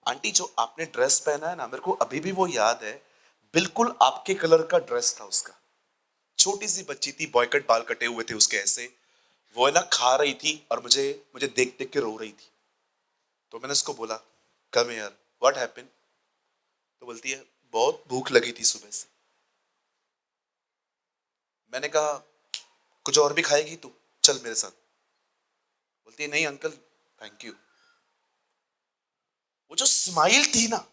आंटी जो आपने ड्रेस पहना है ना, मेरे को अभी भी वो याद है, बिल्कुल आपके कलर का ड्रेस था उसका। छोटी सी बच्ची थी, बॉयकट बाल कटे हुए थे उसके ऐसे। वो है ना खा रही थी और मुझे मुझे देख देख के रो रही थी। तो मैंने उसको बोला, कम हियर, व्हाट हैपेंड? तो बोलती है, बहुत भूख लगी थी सुबह से। मैंने कहा, कुछ और भी खाएगी तू, चल मेरे साथ। बोलती है, नहीं अंकल थैंक यू। वो जो स्माइल थी ना,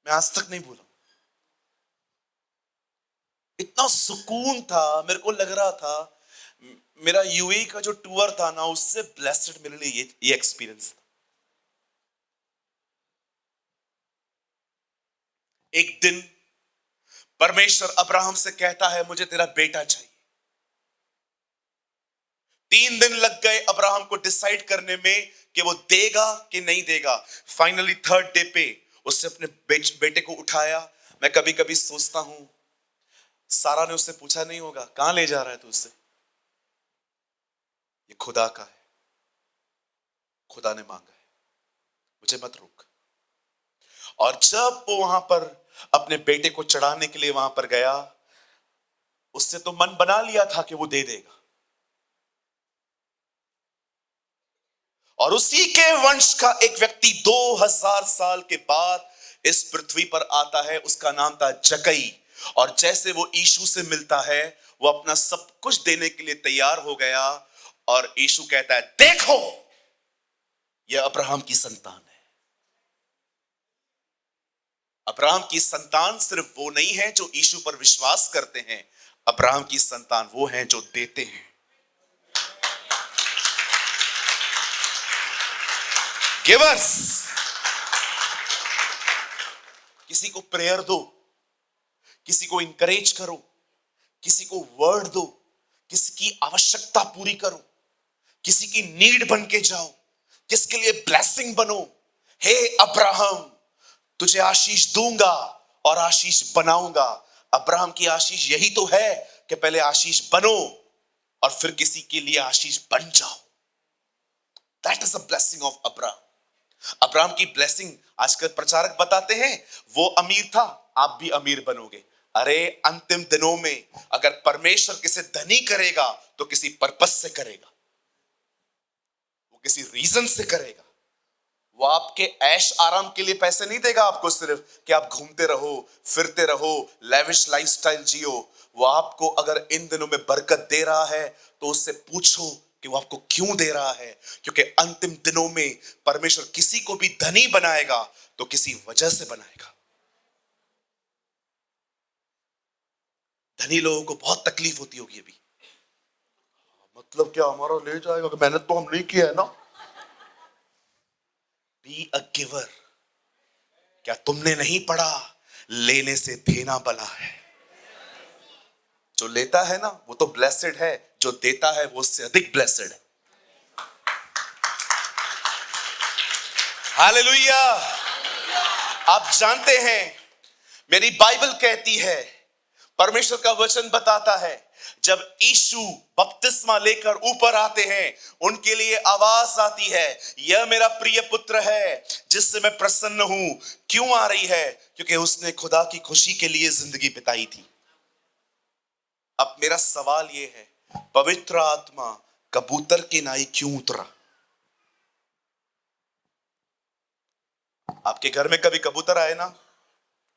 मैं आज तक नहीं भूला। इतना सुकून था, मेरे को लग रहा था मेरा यूएई का जो टूर था ना, उससे ब्लेस्ड मेरे लिए ये एक्सपीरियंस था। एक दिन परमेश्वर अब्राहम से कहता है, मुझे तेरा बेटा चाहिए। 3 दिन लग गए अब्राहम को डिसाइड करने में कि वो देगा कि नहीं देगा। फाइनली 3rd डे पे उसने अपने बेटे को उठाया। मैं कभी कभी सोचता हूं, सारा ने उससे पूछा नहीं होगा, कहां ले जा रहा है तू उससे? ये खुदा का है, खुदा ने मांगा है, मुझे मत रोक। और जब वो वहां पर अपने बेटे को चढ़ाने के लिए वहां पर गया, उससे तो मन बना लिया था कि वो दे देगा। और उसी के वंश का एक व्यक्ति 2000 साल के बाद इस पृथ्वी पर आता है, उसका नाम था जकई। और जैसे वो यीशु से मिलता है, वो अपना सब कुछ देने के लिए तैयार हो गया। और यीशु कहता है, देखो यह अब्राहम की संतान है। अब्राहम की संतान सिर्फ वो नहीं है जो यीशु पर विश्वास करते हैं, अब्राहम की संतान वो हैं जो देते हैं। गिवर्स। किसी को प्रेयर दो, किसी को इंकरेज करो, किसी को वर्ड दो, किसी की आवश्यकता पूरी करो, किसी की नीड बन के जाओ, किसके लिए ब्लेसिंग बनो। हे अब्राहम, तुझे आशीष दूंगा और आशीष बनाऊंगा। अब्राहम की आशीष यही तो है कि पहले आशीष बनो और फिर किसी के लिए आशीष बन जाओ। That is the blessing of Abraham. Abraham की ब्लेसिंग आजकल प्रचारक बताते हैं, वो अमीर था, आप भी अमीर बनोगे। अरे अंतिम दिनों में अगर परमेश्वर किसे धनी करेगा तो किसी पर्पस से करेगा, वो किसी रीजन से करेगा। वो आपके ऐश आराम के लिए पैसे नहीं देगा आपको, सिर्फ कि आप घूमते रहो, फिरते रहो, लेविश लाइफस्टाइल जियो। वो आपको अगर इन दिनों में बरकत दे रहा है तो उससे पूछो कि वो आपको क्यों दे रहा है। क्योंकि अंतिम दिनों में परमेश्वर किसी को भी धनी बनाएगा तो किसी वजह से बनाएगा। धनी लोगों को बहुत तकलीफ होती होगी अभी, मतलब क्या हमारा ले जाएगा, मेहनत तो हम नहीं किया है ना। Be a giver. क्या तुमने नहीं पढ़ा, लेने से देना भला है। जो लेता है ना वो तो ब्लेसेड है, जो देता है वो उससे अधिक ब्लेसेड है। हालेलुया। आप जानते हैं, मेरी बाइबल कहती है, परमेश्वर का वचन बताता है, जब यीशु बपतिस्मा लेकर ऊपर आते हैं, उनके लिए आवाज आती है, यह मेरा प्रिय पुत्र है जिससे मैं प्रसन्न हूं। क्यों आ रही है? क्योंकि उसने खुदा की खुशी के लिए जिंदगी बिताई थी। अब मेरा सवाल यह है, पवित्र आत्मा कबूतर की नाई क्यों उतरा? आपके घर में कभी कबूतर आए ना,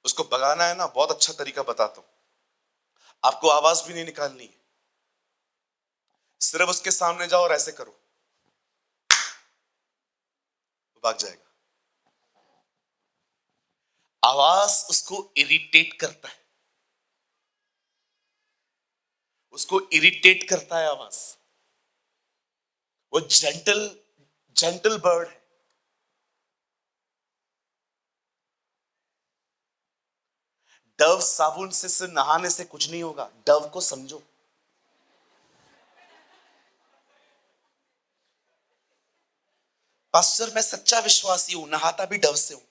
उसको भगाना है ना, बहुत अच्छा तरीका बताता हूं। आपको आवाज भी नहीं निकालनी है, सिर्फ उसके सामने जाओ और ऐसे करो, वो भाग जाएगा। आवाज उसको इरिटेट करता है, उसको इरिटेट करता है आवाज। वो जेंटल जेंटल बर्ड है। डव साबुन से सिर्फ नहाने से कुछ नहीं होगा, डव को समझो। पास्टर मैं सच्चा विश्वासी हूं, नहाता भी डव से हूं।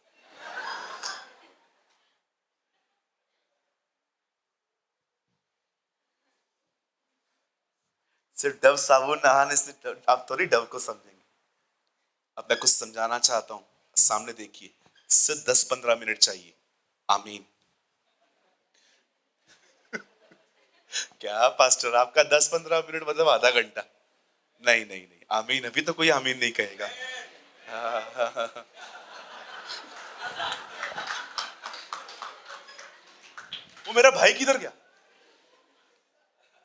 सिर्फ डव साबुन नहाने से आप थोड़ी डव को समझेंगे। अब मैं कुछ समझाना चाहता हूं, सामने देखिए। सिर्फ 10-15 मिनट चाहिए। आमीन। क्या पास्टर आपका 10-15 मिनट मतलब आधा घंटा? नहीं नहीं नहीं, आमीन। अभी तो कोई आमीन नहीं कहेगा। वो मेरा भाई किधर गया?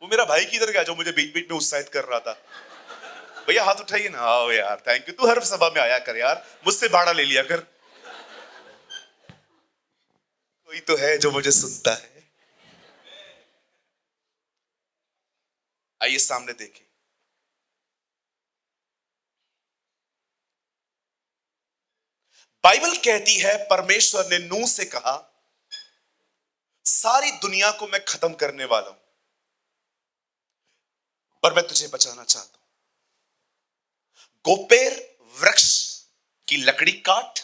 वो मेरा भाई किधर गया जो मुझे बीच बीच में उत्साहित कर रहा था? भैया हाथ उठाइए ना। आओ यार, थैंक यू। तू हर सभा में आया कर यार, मुझसे भाड़ा ले लिया कर। कोई तो है जो मुझे सुनता है। आइए सामने देखें। बाइबल कहती है परमेश्वर ने नूह से कहा, सारी दुनिया को मैं खत्म करने वाला हूं, पर मैं तुझे बचाना चाहता हूं। गोपेर वृक्ष की लकड़ी काट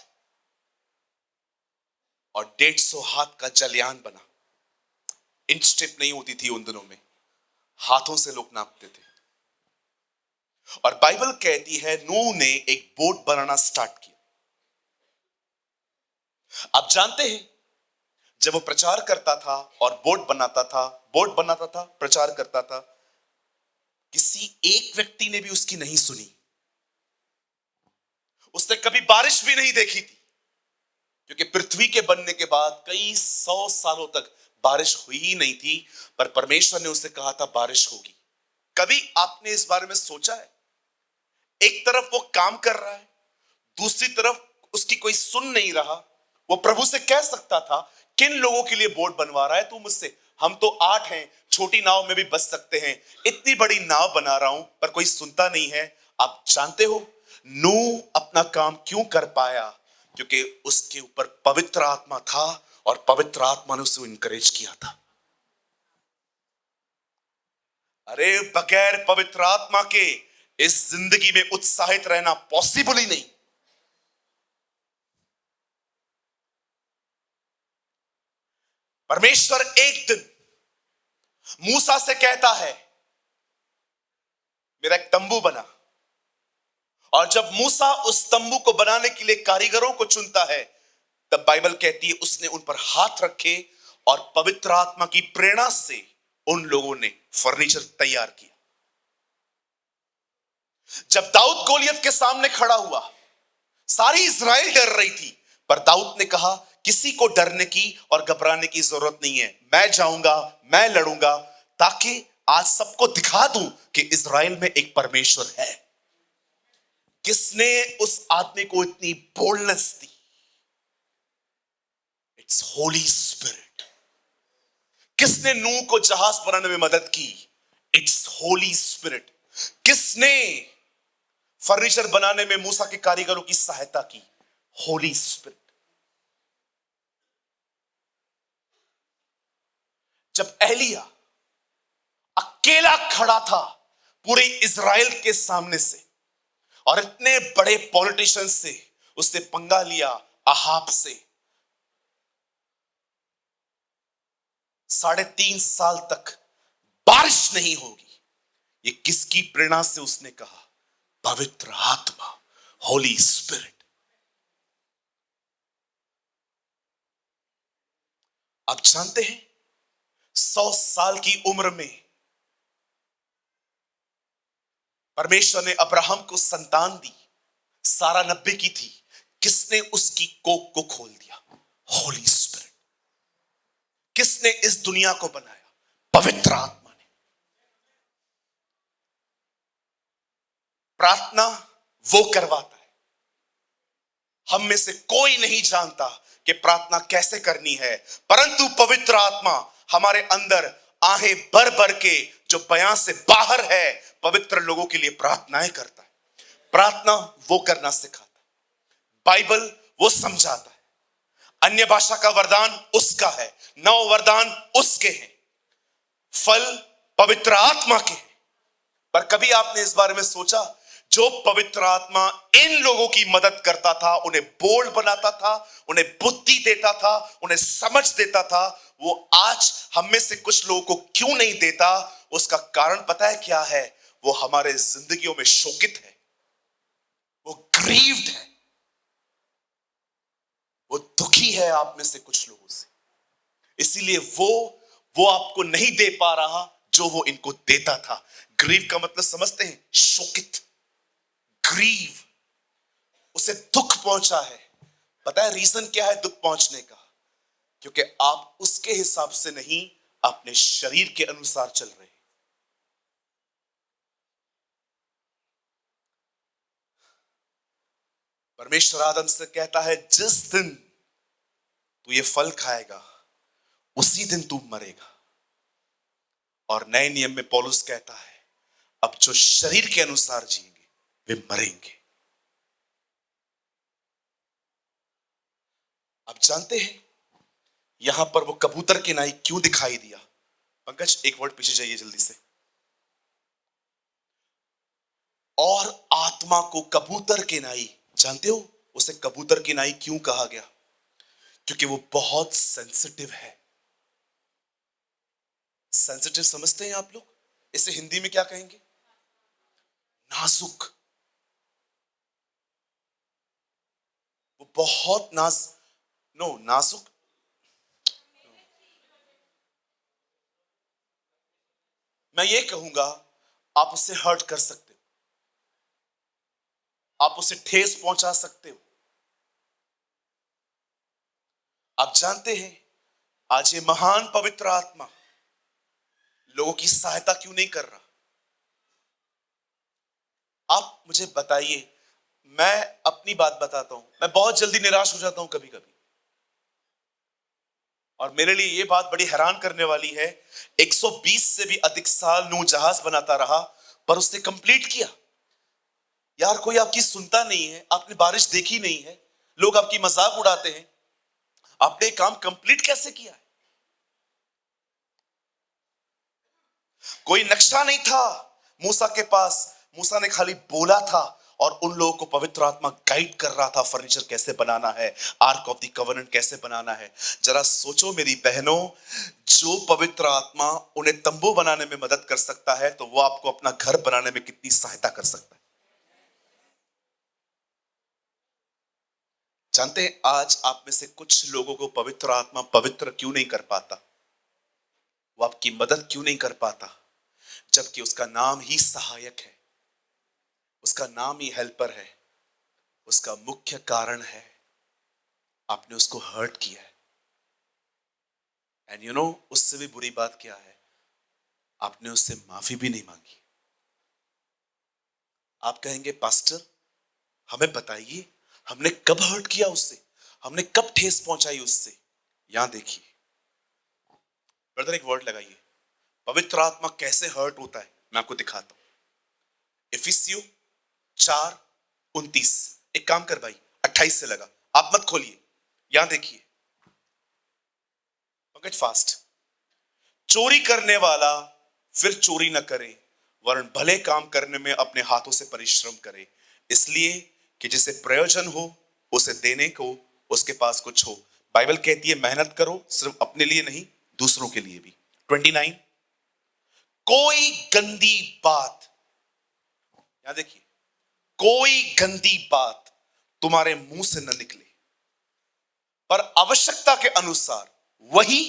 और 150 हाथ का जलयान बना। इंच टेप नहीं होती थी उन दिनों में, हाथों से लोग नापते थे। और बाइबल कहती है नूह ने एक बोट बनाना स्टार्ट किया। आप जानते हैं, जब वो प्रचार करता था और बोट बनाता था, प्रचार करता था, किसी एक व्यक्ति ने भी उसकी नहीं सुनी। उसने कभी बारिश भी नहीं देखी थी, क्योंकि पृथ्वी के बनने के बाद कई 100 सालों तक बारिश हुई ही नहीं थी। पर परमेश्वर ने उससे कहा था बारिश होगी। कभी आपने इस बारे में सोचा है? एक तरफ वो काम कर रहा है, दूसरी तरफ उसकी कोई सुन नहीं रहा। वो प्रभु से कह सकता था, किन लोगों के लिए बोट बनवा रहा है तू मुझसे? हम तो 8 हैं, छोटी नाव में भी बच सकते हैं, इतनी बड़ी नाव बना रहा हूं, पर कोई सुनता नहीं है। आप जानते हो नूह अपना काम क्यों कर पाया? क्योंकि उसके ऊपर पवित्र आत्मा था और पवित्र आत्मा ने उसे इनकरेज किया था। अरे बगैर पवित्र आत्मा के इस जिंदगी में उत्साहित रहना पॉसिबल ही नहीं। परमेश्वर एक दिन मूसा से कहता है, मेरा एक तंबू बना। और जब मूसा उस तंबू को बनाने के लिए कारीगरों को चुनता है, तब बाइबल कहती है उसने उन पर हाथ रखे और पवित्र आत्मा की प्रेरणा से उन लोगों ने फर्नीचर तैयार किया। जब दाऊद गोलियत के सामने खड़ा हुआ, सारी इज़राइल डर रही थी, पर दाऊद ने कहा किसी को डरने की और घबराने की जरूरत नहीं है, मैं जाऊंगा, मैं लड़ूंगा, ताकि आज सबको दिखा दूं कि इज़राइल में एक परमेश्वर है। किसने उस आदमी को इतनी boldness the? It's Holi spirit. किसने नूह को जहाज बनाने में मदद की? It's Holi spirit. किसने फर्नीचर बनाने में मूसा के कारीगरों की सहायता की? होली स्पिरिट। जब एलिया अकेला खड़ा था पूरे इज़राइल के सामने से और इतने बड़े पॉलिटिशियन से उसने पंगा लिया, अहाब से, 3.5 साल तक बारिश नहीं होगी। ये किसकी प्रेरणा से उसने कहा? पवित्र आत्मा, होली स्पिरिट। आप जानते हैं 100 साल की उम्र में परमेश्वर ने अब्राहम को संतान दी। सारा 90 की थी। किसने उसकी कोख को खोल दिया? होली स्पिरिट। किसने इस दुनिया को बनाया? पवित्र आत्मा ने। प्रार्थना वो करवाता है, हम में से कोई नहीं जानता कि प्रार्थना कैसे करनी है, परंतु पवित्र आत्मा हमारे अंदर आहें भर भर के जो बयां से बाहर है पवित्र लोगों के लिए प्रार्थनाएं करता है। प्रार्थना वो करना सिखाता है, बाइबल वो समझाता है। अन्य भाषा का वरदान उसका है, 9 वरदान उसके हैं, फल पवित्र आत्मा के हैं। पर कभी आपने इस बारे में सोचा, जो पवित्र आत्मा इन लोगों की मदद करता था, उन्हें बोल्ड बनाता था, उन्हें बुद्धि देता था, उन्हें समझ देता था, वो आज हम में से कुछ लोगों को क्यों नहीं देता? उसका कारण पता है क्या है? वो हमारे जिंदगियों में शोकित है, वो ग्रीव्ड है, वो दुखी है आप में से कुछ लोगों से। इसीलिए वो आपको नहीं दे पा रहा जो वो इनको देता था। ग्रीव का मतलब समझते हैं? शोकित, ग्रीव, उसे दुख पहुंचा है। पता है रीजन क्या है दुख पहुंचने का? क्योंकि आप उसके हिसाब से नहीं, अपने शरीर के अनुसार चल रहे हैं। परमेश्वर आदम से कहता है, जिस दिन तू ये फल खाएगा उसी दिन तू मरेगा। और नए नियम में पौलुस कहता है, अब जो शरीर के अनुसार जिएंगे वे मरेंगे। आप जानते हैं यहां पर वो कबूतर की नाई क्यों दिखाई दिया? पंकज एक वर्ड पीछे जाइए जल्दी से। और आत्मा को कबूतर की नाई, जानते हो उसे कबूतर की नाई क्यों कहा गया? क्योंकि वो बहुत सेंसिटिव है। सेंसिटिव समझते हैं आप लोग? इसे हिंदी में क्या कहेंगे? नाजुक। वो बहुत नाजुक। मैं ये कहूंगा, आप उसे हर्ट कर सकते हो, आप उसे ठेस पहुंचा सकते हो। आप जानते हैं आज ये महान पवित्र आत्मा लोगों की सहायता क्यों नहीं कर रहा? आप मुझे बताइए। मैं अपनी बात बताता हूं, मैं बहुत जल्दी निराश हो जाता हूं कभी कभी। और मेरे लिए यह बात बड़ी हैरान करने वाली है, 120 से भी अधिक साल नूह जहाज बनाता रहा, पर उसने कंप्लीट किया। यार कोई आपकी सुनता नहीं है, आपने बारिश देखी नहीं है, लोग आपकी मजाक उड़ाते हैं, आपने काम कंप्लीट कैसे किया है? कोई नक्शा नहीं था मूसा के पास, मूसा ने खाली बोला था और उन लोगों को पवित्र आत्मा गाइड कर रहा था, फर्नीचर कैसे बनाना है, आर्क ऑफ द कवेनेंट कैसे बनाना है। जरा सोचो मेरी बहनों, जो पवित्र आत्मा उन्हें तंबू बनाने में मदद कर सकता है, तो वो आपको अपना घर बनाने में कितनी सहायता कर सकता है। जानते हैं आज आप में से कुछ लोगों को पवित्र आत्मा पवित्र क्यों नहीं कर पाता? वो आपकी मदद क्यों नहीं कर पाता? जबकि उसका नाम ही सहायक है, उसका नाम ही हेल्पर है। उसका मुख्य कारण है आपने उसको हर्ट किया है। एंड यू नो उससे भी बुरी बात क्या है? आपने उससे माफी भी नहीं मांगी। आप कहेंगे पास्टर हमें बताइए, हमने कब हर्ट किया उससे, हमने कब ठेस पहुंचाई उससे? यहां देखिए ब्रदर, एक वर्ड लगाइए, पवित्र आत्मा कैसे हर्ट होता है मैं आपको दिखाता हूं। इफिसियों 4:29। एक काम कर भाई, 28 से लगा, आप मत खोलिए, यहां देखिए पंकज फास्ट। चोरी करने वाला फिर चोरी न करे, वरन भले काम करने में अपने हाथों से परिश्रम करे, इसलिए कि जिसे प्रयोजन हो उसे देने को उसके पास कुछ हो। बाइबल कहती है मेहनत करो, सिर्फ अपने लिए नहीं दूसरों के लिए भी। 29, कोई गंदी बात, यहां देखिए, कोई गंदी बात तुम्हारे मुंह से न निकले, पर आवश्यकता के अनुसार वही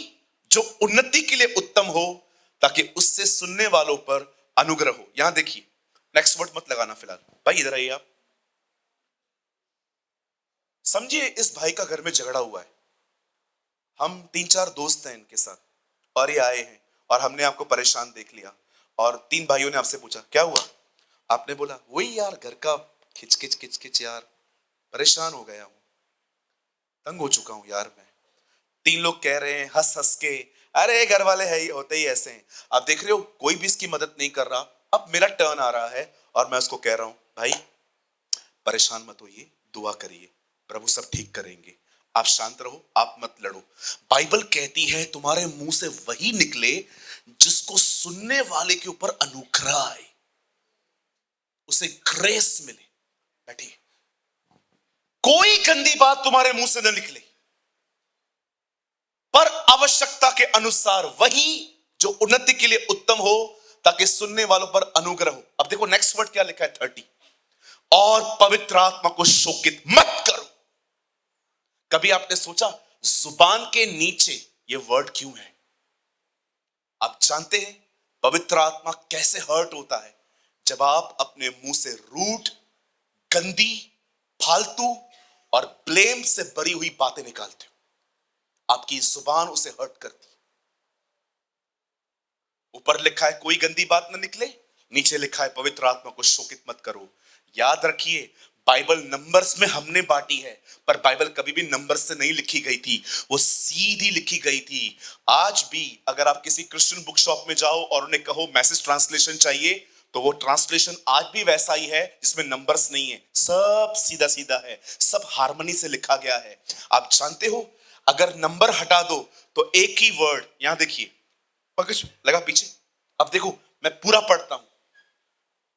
जो उन्नति के लिए उत्तम हो, ताकि उससे सुनने वालों पर अनुग्रह हो। यहां देखिए, नेक्स्ट वर्ड मत लगाना फिलहाल, भाई इधर आइए आप। समझिए इस भाई का घर में झगड़ा हुआ है, हम 3-4 दोस्त हैं इनके साथ, और ये आए हैं और हमने आपको परेशान देख लिया, और 3 भाइयों ने आपसे पूछा क्या हुआ? आपने बोला वही यार घर का खिच खिच यार, परेशान हो गया हूं। तंग हो चुका हूं यार मैं। 3 लोग कह रहे हैं हंस हंस के, अरे घर वाले है ही होते ही ऐसे हैं। आप देख रहे हो कोई भी इसकी मदद नहीं कर रहा। अब मेरा टर्न आ रहा है और मैं उसको कह रहा हूं भाई परेशान मत होइए, दुआ करिए, प्रभु सब ठीक करेंगे, आप शांत रहो, आप मत लड़ो। बाइबल कहती है तुम्हारे मुंह से वही निकले जिसको सुनने वाले के ऊपर अनुग्रह आए, उसे ग्रेस मिले। बैठिए। कोई गंदी बात तुम्हारे मुंह से न निकले, पर आवश्यकता के अनुसार वही जो उन्नति के लिए उत्तम हो, ताकि सुनने वालों पर अनुग्रह हो। अब देखो नेक्स्ट वर्ड क्या लिखा है 30, और पवित्र आत्मा को शोकित मत करो। कभी आपने सोचा जुबान के नीचे ये वर्ड क्यों है? आप जानते हैं पवित्र आत्मा कैसे हर्ट होता है? जब आप अपने मुंह से रूड, गंदी, फालतू और ब्लेम से भरी हुई बातें निकालते हो, आपकी जुबान उसे हर्ट करती है। ऊपर लिखा है कोई गंदी बात ना निकले, नीचे लिखा है पवित्र आत्मा को शोकित मत करो। याद रखिए बाइबल नंबर्स में हमने बांटी है, पर बाइबल कभी भी नंबर्स से नहीं लिखी गई थी, वो सीधी लिखी गई थी। आज भी अगर आप किसी क्रिश्चियन बुक शॉप में जाओ और उन्हें कहो मैसेज ट्रांसलेशन चाहिए, तो वो ट्रांसलेशन आज भी वैसा ही है जिसमें नंबर्स नहीं है, सब सीधा सीधा है, सब हार्मनी से लिखा गया है। आप जानते हो अगर नंबर हटा दो तो एक ही वर्ड, यहां देखिए, पकड़ लगा पीछे, अब देखो मैं पूरा पढ़ता हूं,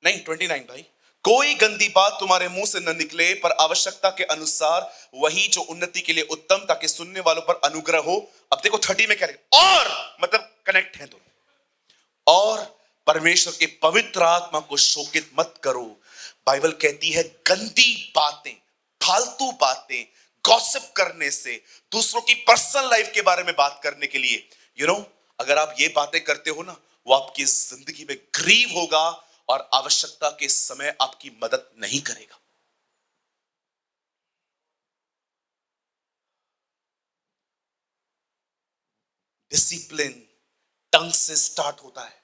नहीं 29 भाई, कोई गंदी बात तुम्हारे मुंह से न निकले, पर आवश्यकता के अनुसार वही जो उन्नति के लिए उत्तम, ताकि सुनने वालों पर अनुग्रह हो। अब देखो 30 में क्या लिखा, और मतलब कनेक्ट है दोनों, और परमेश्वर के पवित्र आत्मा को शोकित मत करो। बाइबल कहती है गंदी बातें, फालतू बातें, गॉसिप करने से, दूसरों की पर्सनल लाइफ के बारे में बात करने के लिए, अगर आप ये बातें करते हो ना, वो आपकी जिंदगी में ग्रीव होगा और आवश्यकता के समय आपकी मदद नहीं करेगा। डिसिप्लिन टंग से स्टार्ट होता है।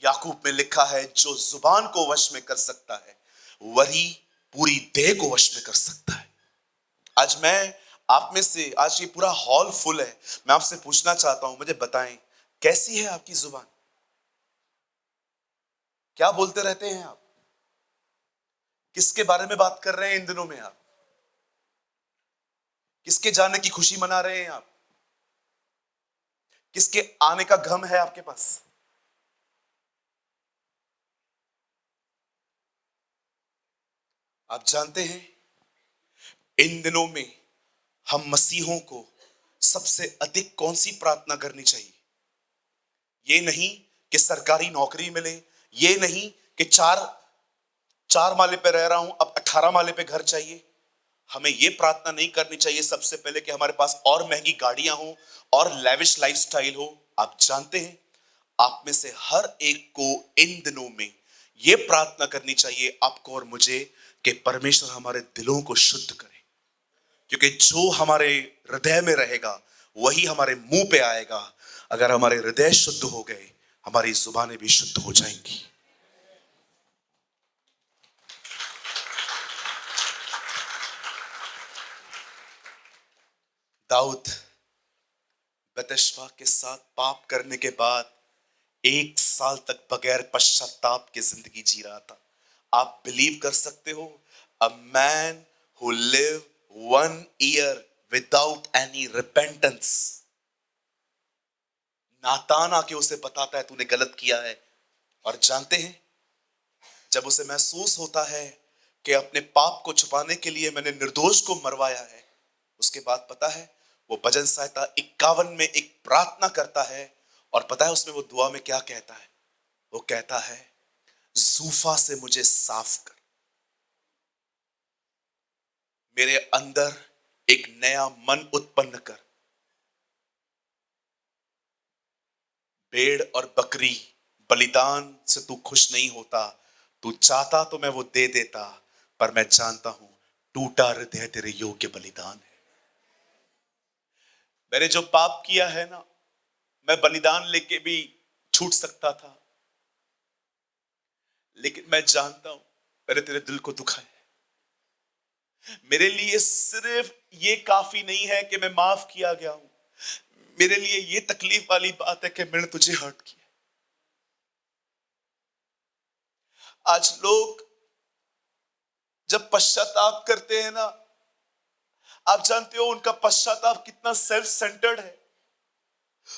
याकूब में लिखा है जो जुबान को वश में कर सकता है वही पूरी देह को वश में कर सकता है। आज मैं आप में से, आज ये पूरा हॉल फुल है, मैं आपसे पूछना चाहता हूं, मुझे बताएं कैसी है आपकी जुबान? क्या बोलते रहते हैं आप? किसके बारे में बात कर रहे हैं इन दिनों में आप? किसके जाने की खुशी मना रहे हैं आप? किसके आने का गम है आपके पास? आप जानते हैं इन दिनों में हम मसीहों को सबसे अधिक कौन सी प्रार्थना करनी चाहिए? ये नहीं कि सरकारी नौकरी मिले, ये नहीं कि चार माले पे रह रहा हूं अब 18 माले पे घर चाहिए। हमें यह प्रार्थना नहीं करनी चाहिए सबसे पहले कि हमारे पास और महंगी गाड़ियां हो और लेविश लाइफस्टाइल हो। आप जानते हैं आप में से हर एक को इन दिनों में यह प्रार्थना करनी चाहिए, आपको और मुझे, कि परमेश्वर हमारे दिलों को शुद्ध करे, क्योंकि जो हमारे हृदय में रहेगा वही हमारे मुंह पे आएगा। अगर हमारे हृदय शुद्ध हो गए, हमारी जुबानें भी शुद्ध हो जाएंगी। दाऊद बतशबा के साथ पाप करने के बाद 1 साल तक बगैर पश्चाताप की जिंदगी जी रहा था। आप बिलीव कर सकते हो? A man who live 1 year without any repentance. Nathan आके उसे बताता है तूने गलत किया है, और जानते हैं जब उसे महसूस होता है कि अपने पाप को छुपाने के लिए मैंने निर्दोष को मरवाया है, उसके बाद पता है वो भजन संहिता 51 में एक प्रार्थना करता है, और पता है उसमें वो दुआ में क्या कहता है? वो कहता है जूफा से मुझे साफ कर, मेरे अंदर एक नया मन उत्पन्न कर। भेड़ और बकरी बलिदान से तू खुश नहीं होता, तू चाहता तो मैं वो दे देता, पर मैं जानता हूं टूटा हृदय तेरे योग्य बलिदान है। मैंने जो पाप किया है ना, मैं बलिदान लेके भी छूट सकता था, लेकिन मैं जानता हूं मैंने तेरे दिल को दुखाया है। मेरे लिए सिर्फ ये काफी नहीं है कि मैं माफ किया गया हूं, मेरे लिए ये तकलीफ वाली बात है कि मैंने तुझे हर्ट किया। आज लोग जब पश्चाताप करते हैं ना, आप जानते हो उनका पश्चाताप कितना सेल्फ सेंटर्ड है।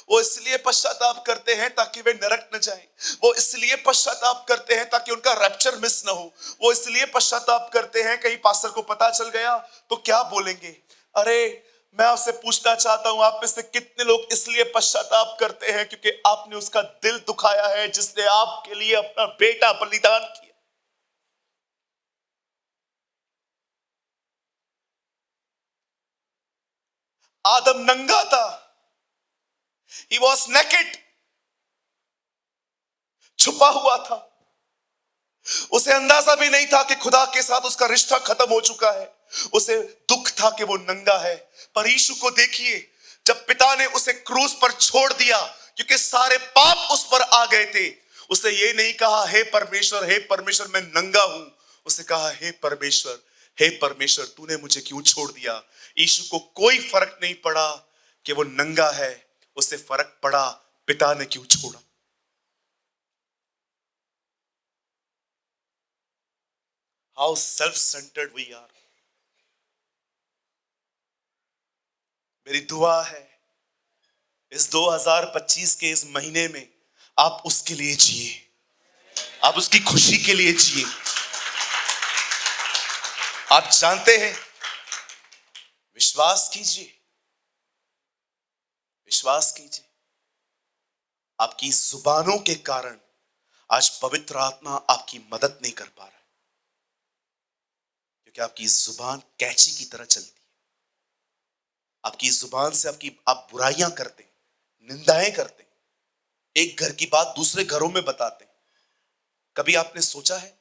वो इसलिए पश्चाताप करते हैं ताकि वे नरक न जाएं। वो इसलिए पश्चाताप करते हैं ताकि उनका रैप्चर मिस न हो। वो इसलिए पश्चाताप करते हैं, कहीं पास्टर को पता चल गया तो क्या बोलेंगे। अरे मैं आपसे पूछना चाहता हूं, आप में से कितने लोग इसलिए पश्चाताप करते हैं क्योंकि आपने उसका दिल दुखाया है जिसने आपके लिए अपना बेटा बलिदान किया। आदम नंगा था, he was naked, छुपा हुआ था। उसे अंदाजा भी नहीं था कि खुदा के साथ उसका रिश्ता खत्म हो चुका है। उसे दुख था कि वो नंगा है। पर यीशु को देखिए, जब पिता ने उसे क्रूस पर छोड़ दिया क्योंकि सारे पाप उस पर आ गए थे, उसे ये नहीं कहा हे परमेश्वर मैं नंगा हूं। उसे कहा हे परमेश्वर तूने मुझे क्यों छोड़ दिया। यीशु को कोई फर्क नहीं पड़ा कि वो नंगा है, उसे फर्क पड़ा पिता ने क्यों छोड़ा। How self centred we are. मेरी दुआ है इस 2025 के इस महीने में आप उसके लिए जिए, आप उसकी खुशी के लिए जिए। आप जानते हैं, विश्वास कीजिए, आपकी जुबानों के कारण आज पवित्र आत्मा आपकी मदद नहीं कर पा रहा है, क्योंकि आपकी जुबान कैंची की तरह चलती है। आपकी जुबान से आप बुराइयां करते हैं, निंदाएं करते हैं, एक घर की बात दूसरे घरों में बताते हैं। कभी आपने सोचा है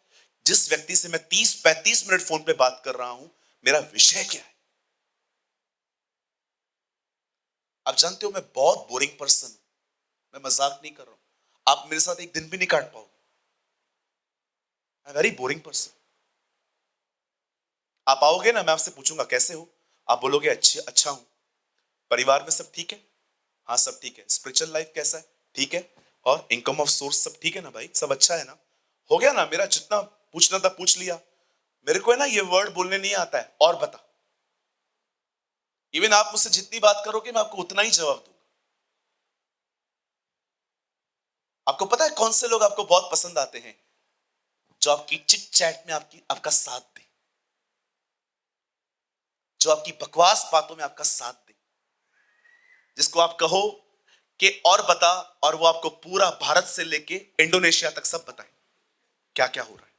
जिस व्यक्ति से मैं 30-35 मिनट फोन पे बात कर रहा हूं, मेरा विषय क्या है? आप जानते हो मैं बहुत बोरिंग पर्सन हूं, मैं मजाक नहीं कर रहा हूं। आप मेरे साथ एक दिन भी नहीं काट पाओगे। I am very boring person. आप आओगे ना, मैं आपसे पूछूंगा कैसे हो, आप बोलोगे अच्छा हूं। परिवार में सब ठीक है? हाँ सब ठीक है। स्पिरिचुअल लाइफ कैसा है? ठीक है। और इनकम ऑफ सोर्स सब ठीक है ना भाई? सब अच्छा है ना? हो गया ना, मेरा जितना पूछना था पूछ लिया। मेरे को है ना ये वर्ड बोलने नहीं आता है, और बता। इवन आप मुझसे जितनी बात करोगे मैं आपको उतना ही जवाब दूंगा। आपको पता है कौन से लोग आपको बहुत पसंद आते हैं? जो आपकी चिट चैट में आपका साथ दे, जो आपकी बकवास बातों में आपका साथ दे, जिसको आप कहो कि और बता, और वो आपको पूरा भारत से लेके इंडोनेशिया तक सब बताए क्या क्या हो रहा है।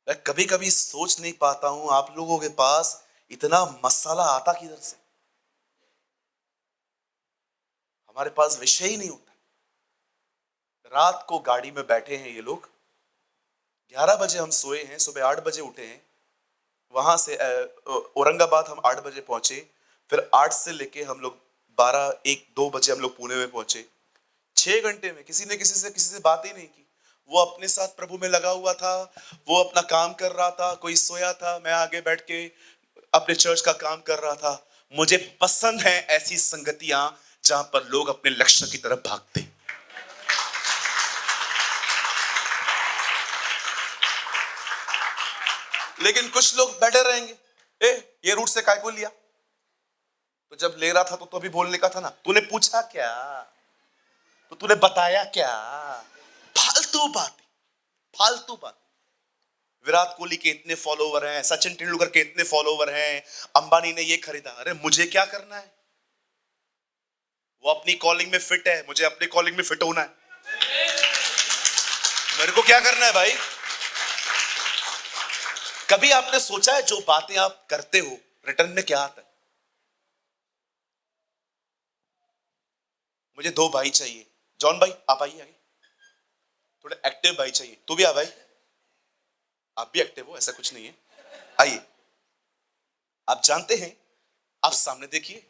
मैं कभी कभी सोच नहीं पाता हूं आप लोगों के पास इतना मसाला आता किधर से। हमारे पास विषय ही नहीं होता। रात को गाड़ी में बैठे हैं ये लोग, 11 बजे हम सोए हैं, सुबह 8 बजे उठे हैं। वहां से औरंगाबाद हम 8 बजे पहुंचे, फिर 8 से लेके हम लोग 12-1-2 बजे हम लोग पुणे में पहुंचे। 6 घंटे में किसी ने किसी से बात ही नहीं की। वो अपने साथ प्रभु में लगा हुआ था, वो अपना काम कर रहा था, कोई सोया था, मैं आगे बैठ के अपने चर्च का काम कर रहा था। मुझे पसंद है ऐसी संगतियां जहां पर लोग अपने लक्ष्य की तरफ भागते। लेकिन कुछ लोग बैठे रहेंगे, ये रूट से काय को लिया? तो जब ले रहा था तो अभी बोलने का था ना, तूने पूछा क्या, तो तूने बताया क्या? फालतू बात। विराट कोहली के इतने फॉलोवर हैं, सचिन तेंदुलकर के इतने फॉलोवर हैं, अंबानी ने ये खरीदा। अरे मुझे क्या करना है? वो अपनी कॉलिंग में फिट है, मुझे अपनी कॉलिंग में फिट होना है। मेरे को क्या करना है भाई? कभी आपने सोचा है जो बातें आप करते हो रिटर्न में क्या आता है? मुझे 2 भाई चाहिए। जॉन भाई आप आइए आगे, थोड़े एक्टिव भाई चाहिए। तू भी आ भाई, आप भी एक्टिव हो, ऐसा कुछ नहीं है, आइए। आप जानते हैं, आप सामने देखिए,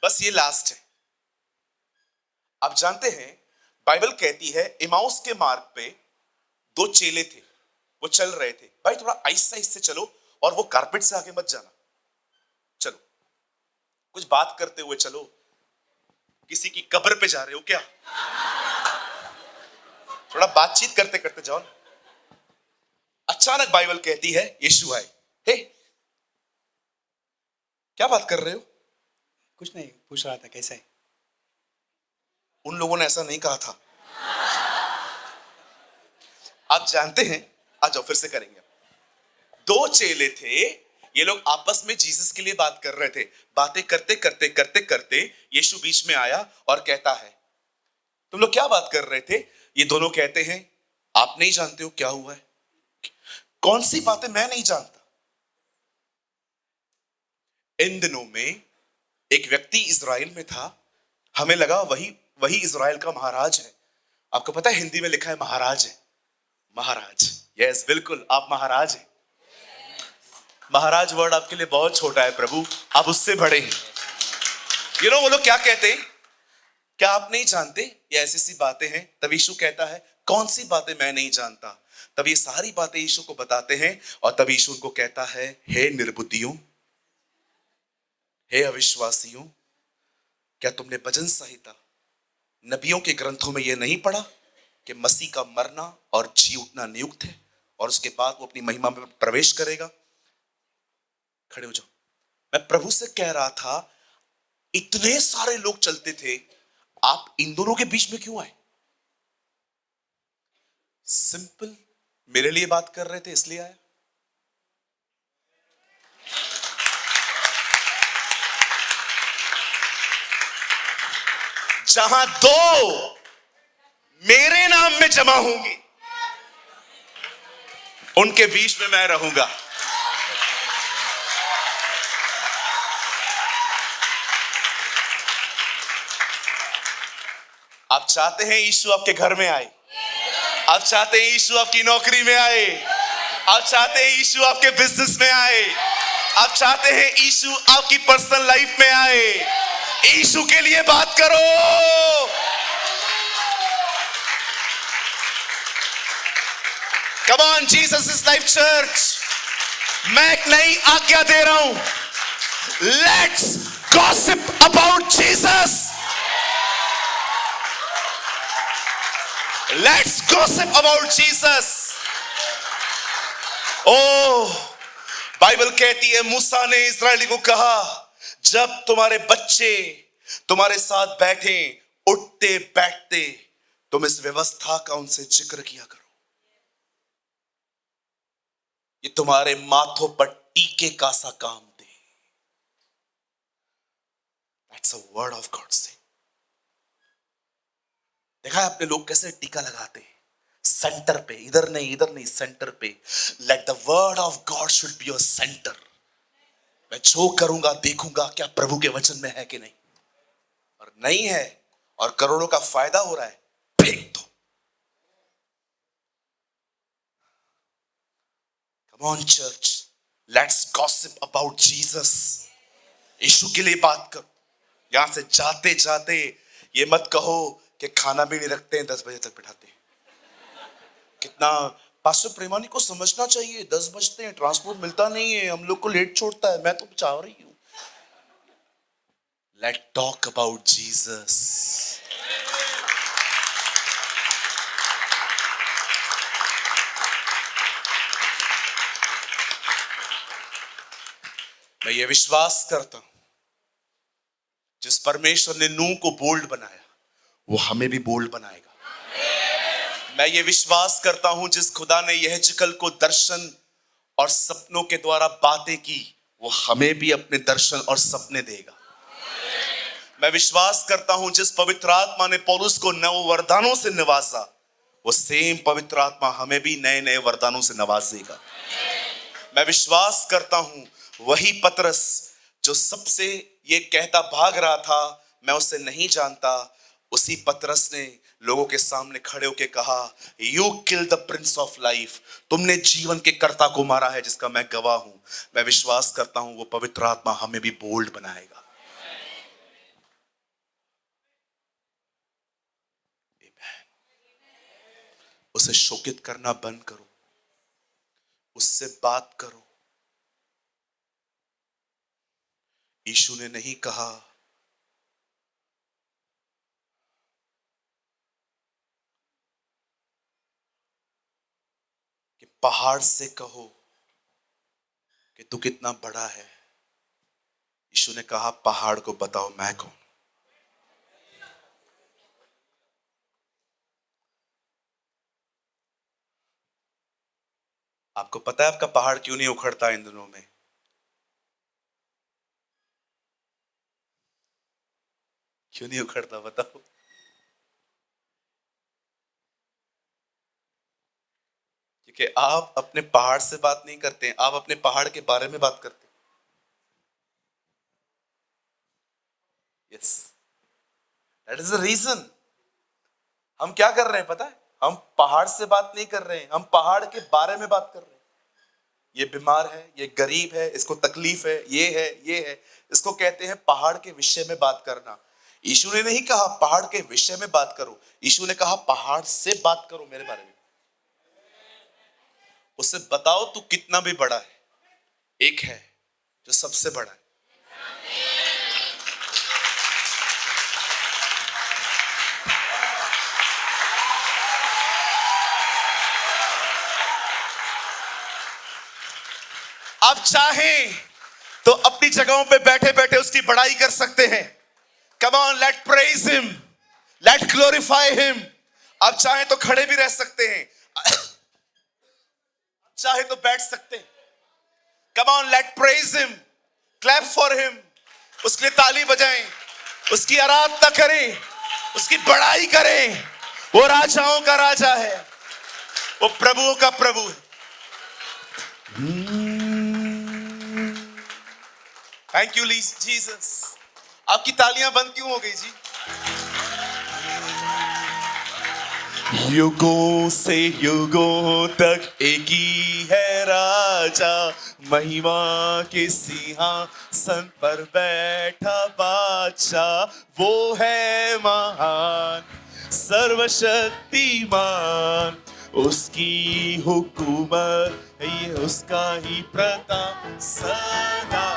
बस ये लास्ट है। आप जानते हैं बाइबल कहती है इमाउस के मार्ग पे दो चेले थे, वो चल रहे थे। भाई थोड़ा आहिस्ते आहिस्ते चलो और वो कारपेट से आगे मत जाना, चलो कुछ बात करते हुए चलो। किसी की कब्र पे जा रहे हो क्या? थोड़ा बातचीत करते करते जाओ ना। अचानक बाइबल कहती है यीशु आए। हे, क्या बात कर रहे हो? कुछ नहीं, पूछ रहा था कैसा है। उन लोगों ने ऐसा नहीं कहा था। आप जानते हैं, आ जाओ फिर से करेंगे। दो चेले थे, ये लोग आपस में जीसस के लिए बात कर रहे थे। बातें करते करते करते करते यीशु बीच में आया और कहता है, तुम लोग क्या बात कर रहे थे? ये दोनों कहते हैं, आप नहीं जानते हो क्या हुआ है। कौन सी बातें? मैं नहीं जानता। इन दिनों में एक व्यक्ति इजराइल में था, हमें लगा वही इजराइल का महाराज है। आपको पता है हिंदी में लिखा है महाराज है। महाराज, यस बिल्कुल, आप महाराज हैं। महाराज वर्ड आपके लिए बहुत छोटा है प्रभु, आप उससे बड़े हैं। वो लोग क्या कहते हैं? क्या आप नहीं जानते ये ऐसी सी बातें हैं? तब यीशु कहता है, कौन सी बातें मैं नहीं जानता? तब ये सारी बातें यीशु को बताते हैं और तब यीशु उनको कहता है, हे निर्बुद्धियों, हे अविश्वासियों, क्या तुमने भजन संहिता, नबियों के ग्रंथों में यह नहीं पढ़ा कि मसीह का मरना और जी उठना नियुक्त है और उसके बाद वो अपनी महिमा में प्रवेश करेगा? खड़े हो जाओ। मैं प्रभु से कह रहा था, इतने सारे लोग चलते थे, आप इन दोनों के बीच में क्यों आए? सिंपल, मेरे लिए बात कर रहे थे इसलिए आया। जहां दो मेरे नाम में जमा होंगे, उनके बीच में मैं रहूंगा। आप चाहते हैं यीशु आपके घर में आए? आप चाहते हैं यीशु आपकी नौकरी में आए? आप चाहते हैं यीशु आपके बिजनेस में आए? आप चाहते हैं यीशु आपकी पर्सनल लाइफ में आए? यीशु के लिए बात करो। Come on, Jesus is life church. मैं एक नई आज्ञा दे रहा हूं, let's gossip about Jesus. Let's gossip about Jesus. Bible कहती है, मूसा ने इस्राएली को कहा, जब तुम्हारे बच्चे तुम्हारे साथ बैठे, उठते बैठते, तुम इस व्यवस्था का उनसे जिक्र किया करो। ये तुम्हारे माथों पर टीके का सा काम दे। That's a word of God से। देखा है आपने लोग कैसे टीका लगाते हैं? सेंटर पे, इधर नहीं सेंटर पे। Let the word of God should be your centre. मैं जो करूंगा देखूंगा क्या प्रभु के वचन में है कि नहीं, और नहीं है और करोड़ों का फायदा हो रहा है, फेंक दो। Come on church, let's gossip about Jesus. यीशु के लिए बात करो। यहां से जाते जाते ये मत कहो कि खाना भी नहीं रखते हैं, 10 बजे तक बिठाते हैं। कितना पास्टर प्रेमानी को समझना चाहिए, 10 बजते हैं, ट्रांसपोर्ट मिलता नहीं है, हम लोग को लेट छोड़ता है। मैं तो चाह रही हूं, लेट टॉक अबाउट जीसस। मैं ये विश्वास करता हूं, जिस परमेश्वर ने नूह को बोल्ड बनाया, वो हमें भी बोल्ड बनाएगा। मैं ये विश्वास करता हूं, जिस खुदा ने यह जिकल को दर्शन और सपनों के द्वारा बातें की, वो हमें भी अपने दर्शन और सपने देगा। मैं विश्वास करता हूं, जिस पवित्र आत्मा ने पौलुस को नव वरदानों से नवाजा, वो सेम पवित्र आत्मा हमें भी नए नए वरदानों से नवाजेगा। मैं विश्वास करता हूं, वही पतरस जो सबसे ये कहता भाग रहा था, मैं उसे नहीं जानता, उसी पतरस ने लोगों के सामने खड़े होकर कहा, you kill the Prince of life. तुमने जीवन के कर्ता को मारा है, जिसका मैं गवाह हूं। मैं विश्वास करता हूं, वो पवित्र आत्मा हमें भी बोल्ड बनाएगा। उसे शोकित करना बंद करो, उससे बात करो। यीशु ने नहीं कहा कि पहाड़ से कहो कि तू कितना बड़ा है। यीशु ने कहा पहाड़ को बताओ मैं कौन। आपको पता है आपका पहाड़ क्यों नहीं उखड़ता इन दिनों में? क्यों नहीं उखड़ता बताओ? क्योंकि आप अपने पहाड़ से बात नहीं करते, आप अपने पहाड़ के बारे में बात करते। Yes, that is the reason. हम क्या कर रहे हैं पता है? हम पहाड़ से बात नहीं कर रहे हैं, हम पहाड़ के बारे में बात कर रहे हैं। ये बीमार है, ये गरीब है, इसको तकलीफ है, ये है। इसको कहते हैं पहाड़ के विषय में बात करना। यीशु ने नहीं कहा पहाड़ के विषय में बात करो, यीशु ने कहा पहाड़ से बात करो मेरे बारे में। उससे बताओ तू कितना भी बड़ा है, एक है जो सबसे बड़ा है। आप चाहें तो अपनी जगहों पे बैठे बैठे उसकी बड़ाई कर सकते हैं। Come on, let praise him, let glorify him. आप चाहें तो खड़े भी रह सकते हैं, चाहे तो बैठ सकते हैं। Come on, let praise him, clap for him. उसके लिए ताली बजाएं, उसकी आराधना करें, उसकी बड़ाई करें। वो राजाओं का राजा है, वो प्रभुओं का प्रभु है। Thank you Jesus. आपकी तालियां बंद क्यों हो गई जी? युगों से युगों तक एक ही है राजा, महिमा के सिंहासन पर बैठा बादशाह। वो है महान सर्वशक्तिमान, उसकी हुकूमत है ये उसका ही प्रताप सदा।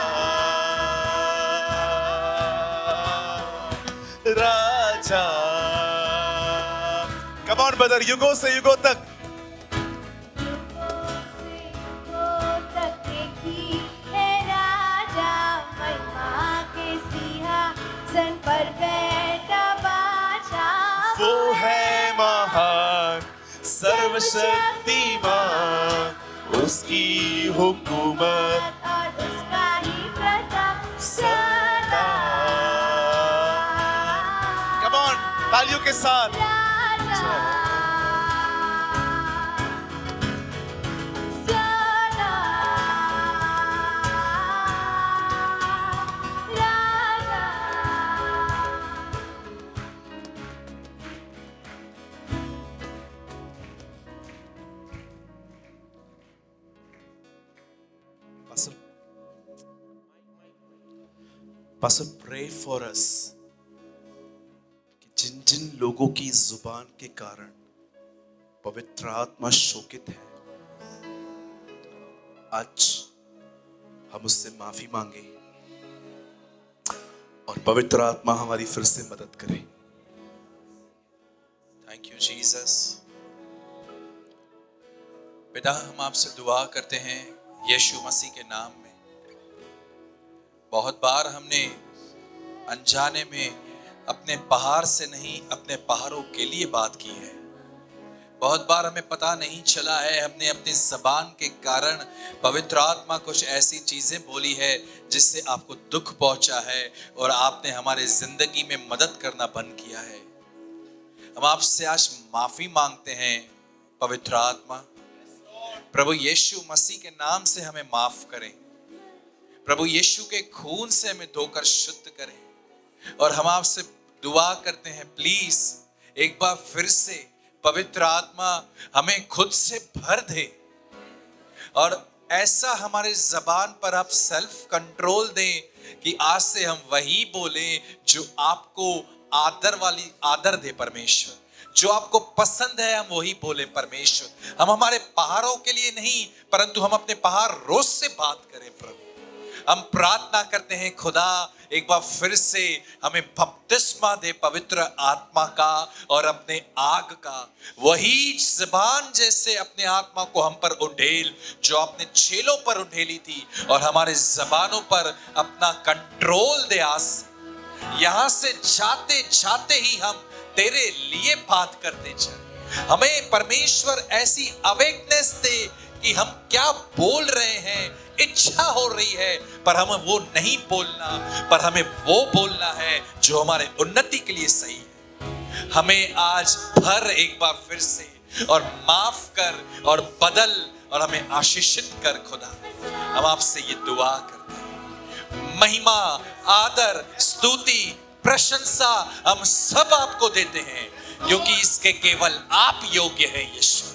राजा कम ऑन ब्रदर, युगों से युगों तक पर बैठा बादशाह। वो है महान सर्वशक्तिमान, उसकी हुकूमत और उसका ही प्रताप सदा। कम ऑन, तालियों के साथ। Pastor, pray for us कि जिन जिन लोगों की जुबान के कारण पवित्र आत्मा शोकित है, आज हम उससे माफी मांगे और पवित्र आत्मा हमारी फिर से मदद करे। Thank you Jesus. पिता, हम आपसे दुआ करते हैं यीशु मसीह के नाम में। बहुत बार हमने अनजाने में अपने पहाड़ से नहीं, अपने पहाड़ों के लिए बात की है। बहुत बार हमें पता नहीं चला है, हमने अपनी ज़बान के कारण पवित्र आत्मा कुछ ऐसी चीज़ें बोली है जिससे आपको दुख पहुंचा है और आपने हमारे जिंदगी में मदद करना बंद किया है। हम आपसे आज माफ़ी मांगते हैं पवित्र आत्मा। प्रभु यीशु मसीह के नाम से हमें माफ़ करें। प्रभु यीशु के खून से हमें धोकर शुद्ध करें। और हम आपसे दुआ करते हैं, प्लीज एक बार फिर से पवित्र आत्मा हमें खुद से भर दे और ऐसा हमारे जबान पर आप सेल्फ कंट्रोल दें कि आज से हम वही बोलें जो आपको आदर दे परमेश्वर, जो आपको पसंद है हम वही बोले परमेश्वर। हम हमारे पहाड़ों के लिए नहीं, परंतु हम अपने पहाड़ रोज से बात करें प्रभु। हम प्रार्थना करते हैं खुदा एक बार फिर से हमें बपतिस्मा दे पवित्र आत्मा का और अपने आग का, वही ज़बान जैसे अपने आत्मा को हम पर उंडेल जो आपने चेलों पर उंडेली थी, और हमारे ज़बानों पर अपना कंट्रोल दे। आस यहां से जाते जाते ही हम तेरे लिए बात करते चल। हमें परमेश्वर ऐसी अवेकनेस दे कि हम क्या बोल रहे हैं, इच्छा हो रही है पर हमें वो नहीं बोलना, पर हमें वो बोलना है जो हमारे उन्नति के लिए सही है। हमें आज भर एक बार फिर से और माफ कर और बदल और हमें आशीषित कर खुदा। हम आपसे ये दुआ करते हैं। महिमा, आदर, स्तुति, प्रशंसा हम सब आपको देते हैं, क्योंकि इसके केवल आप योग्य हैं यीशु।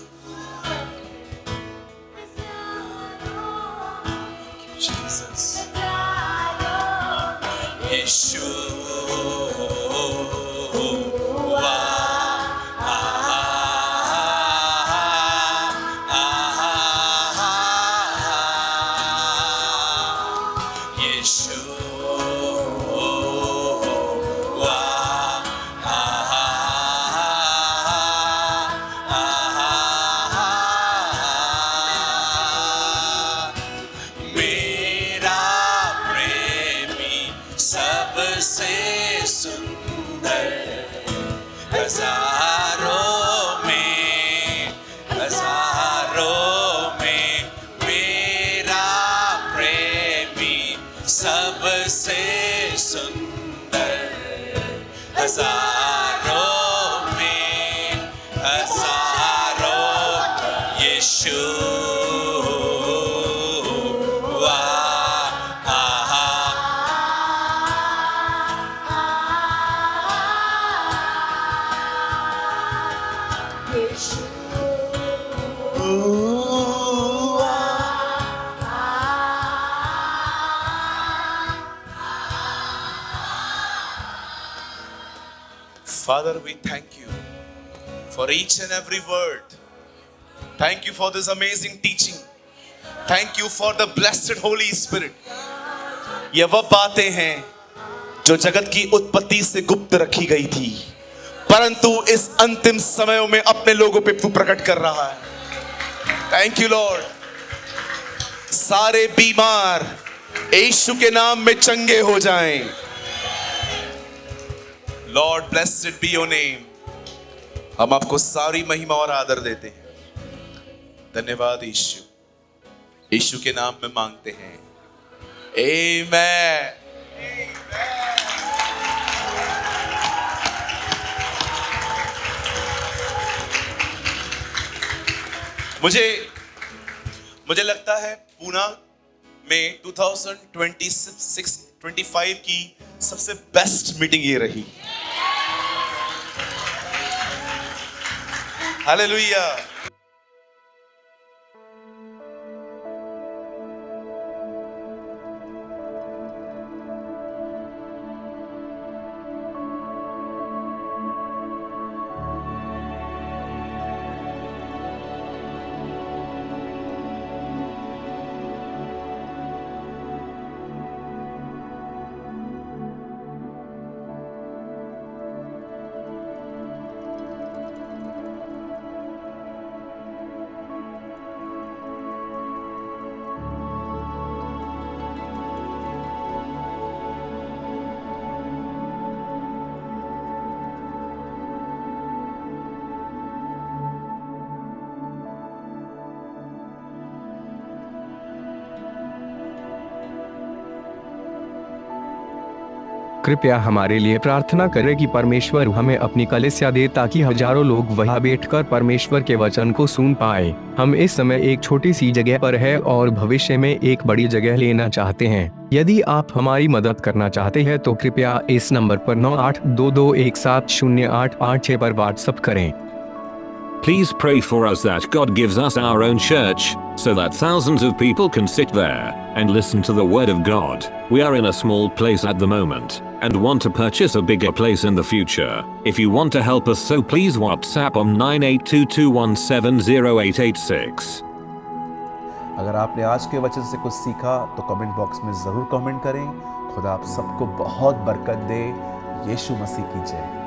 Father, we thank you for each and every word. Thank you for this amazing teaching. Thank you for the blessed Holy Spirit. ये वह बातें हैं जो जगत की उत्पत्ति से गुप्त रखी गई थी, परंतु इस अंतिम समयों में अपने लोगों पे तू प्रकट कर रहा है। Thank you Lord. सारे बीमार यीशु के नाम में चंगे हो जाएं। Lord, blessed be your name. हम आपको सारी महिमा और आदर देते हैं। धन्यवाद यीशु, यीशु के नाम में मांगते हैं, आमेन। मुझे लगता है पूना में 2025 की सबसे बेस्ट मीटिंग ये रही। हालेलुया। कृपया हमारे लिए प्रार्थना करें कि परमेश्वर हमें अपनी कलीसिया दे ताकि हजारों लोग वहां बैठकर परमेश्वर के वचन को सुन पाए। हम इस समय एक छोटी सी जगह पर है और भविष्य में एक बड़ी जगह लेना चाहते हैं। यदि आप हमारी मदद करना चाहते हैं तो कृपया इस नंबर पर 9822170886 पर व्हाट्सएप करें। Please pray for us that God gives us our own church, so that thousands of people can sit there and listen to the Word of God. We are in a small place at the moment, and want to purchase a bigger place in the future. If you want to help us, so please WhatsApp on 9822170886. अगर आपने आज के वचन से कुछ सीखा तो comment box में ज़रूर कमेंट करें। खुदा आप सबको बहुत बरकत दे। यीशु मसीह की जय।